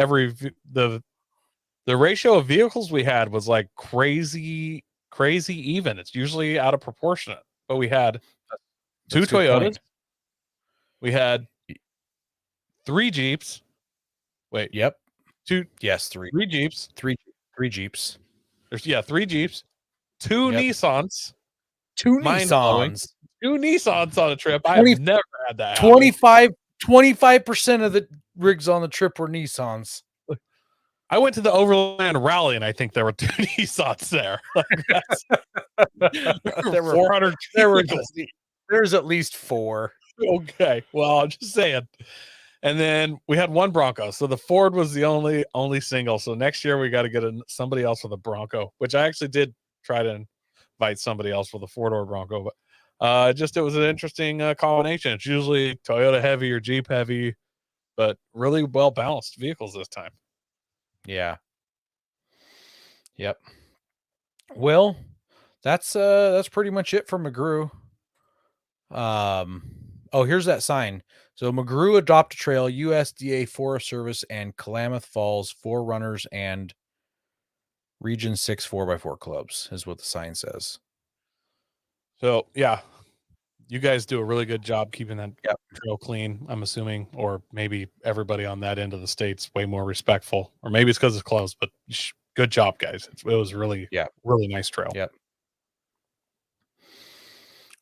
the ratio of vehicles we had was like crazy even. It's usually out of proportionate, but we had 2 Toyotas. We had 3 Jeeps. Wait. Yep. 2. Yes. 3. 3 Jeeps. 3 Jeeps. There's 3 Jeeps. 2 Nissans. 2 Nissans. 2 Nissans on a trip. I have never had that. 25% of the rigs on the trip were Nissans. I went to the Overland Rally, and I think there were 2 Nissans there. There were 400. There's at least 4. Okay, well, I'm just saying. And then we had 1 Bronco, so the Ford was the only single. So next year we got to get somebody else with a Bronco, which I actually did try to invite somebody else with a 4-door Bronco, but it was an interesting combination. It's usually Toyota heavy or Jeep heavy, but really well balanced vehicles this time. Yeah. Yep. Well, that's pretty much it for McGrew. Here's that sign. So McGrew Adopt a Trail, USDA Forest Service, and Klamath Falls 4Runners and Region 6 4x4 clubs is what the sign says. So yeah, you guys do a really good job keeping that trail clean, I'm assuming, or maybe everybody on that end of the state's way more respectful, or maybe it's because it's close, but good job, guys. It was really, really nice trail. Yep.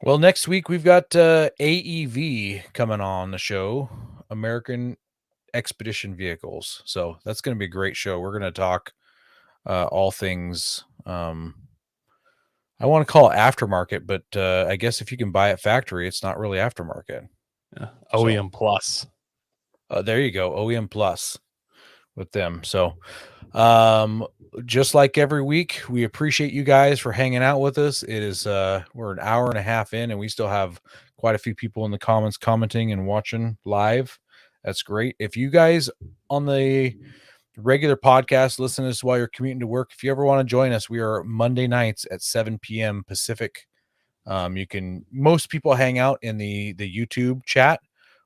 Well, next week we've got AEV coming on the show, American Expedition Vehicles. So that's going to be a great show. We're going to talk all things. I want to call it aftermarket, but I guess if you can buy it factory, it's not really aftermarket. Yeah. OEM plus. There you go, OEM plus with them. So just like every week, we appreciate you guys for hanging out with us. It is we're an hour and a half in, and we still have quite a few people in the comments commenting and watching live. That's great. If you guys on the regular podcast listen to us while you're commuting to work, if you ever want to join us, we are Monday nights at 7 p.m. Pacific. Most people hang out in the YouTube chat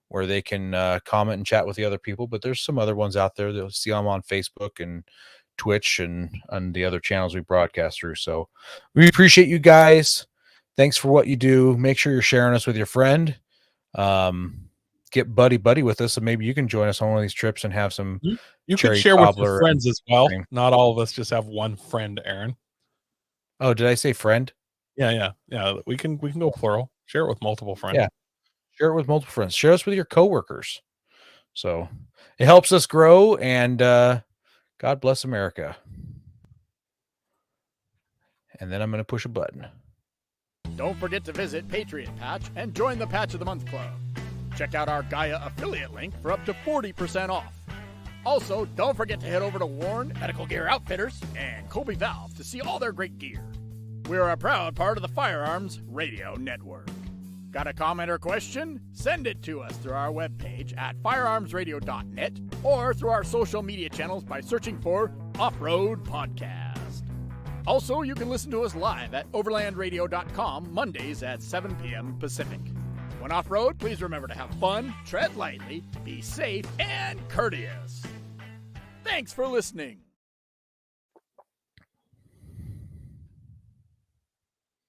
where they can comment and chat with the other people, but there's some other ones out there. They'll see them on Facebook and Twitch and on the other channels we broadcast through. So we appreciate you guys. Thanks for what you do. Make sure you're sharing us with your friend. Get buddy with us, and maybe you can join us on one of these trips and have some. You can share with your friends as well. Not all of us just have one friend, Aaron. Oh, did I say friend? Yeah. We can go plural. Share it with multiple friends. Yeah. Share it with multiple friends. Share us with your coworkers. So it helps us grow, and God bless America. And then I'm going to push a button. Don't forget to visit Patriot Patch and join the Patch of the Month Club. Check out our Gaia affiliate link for up to 40% off. Also, don't forget to head over to Warren Medical Gear Outfitters and Colby Valve to see all their great gear. We're a proud part of the Firearms Radio Network. Got a comment or question? Send it to us through our webpage at firearmsradio.net or through our social media channels by searching for Off-Road Podcast. Also, you can listen to us live at overlandradio.com Mondays at 7 p.m. Pacific. When off-road, please remember to have fun, tread lightly, be safe, and courteous. Thanks for listening.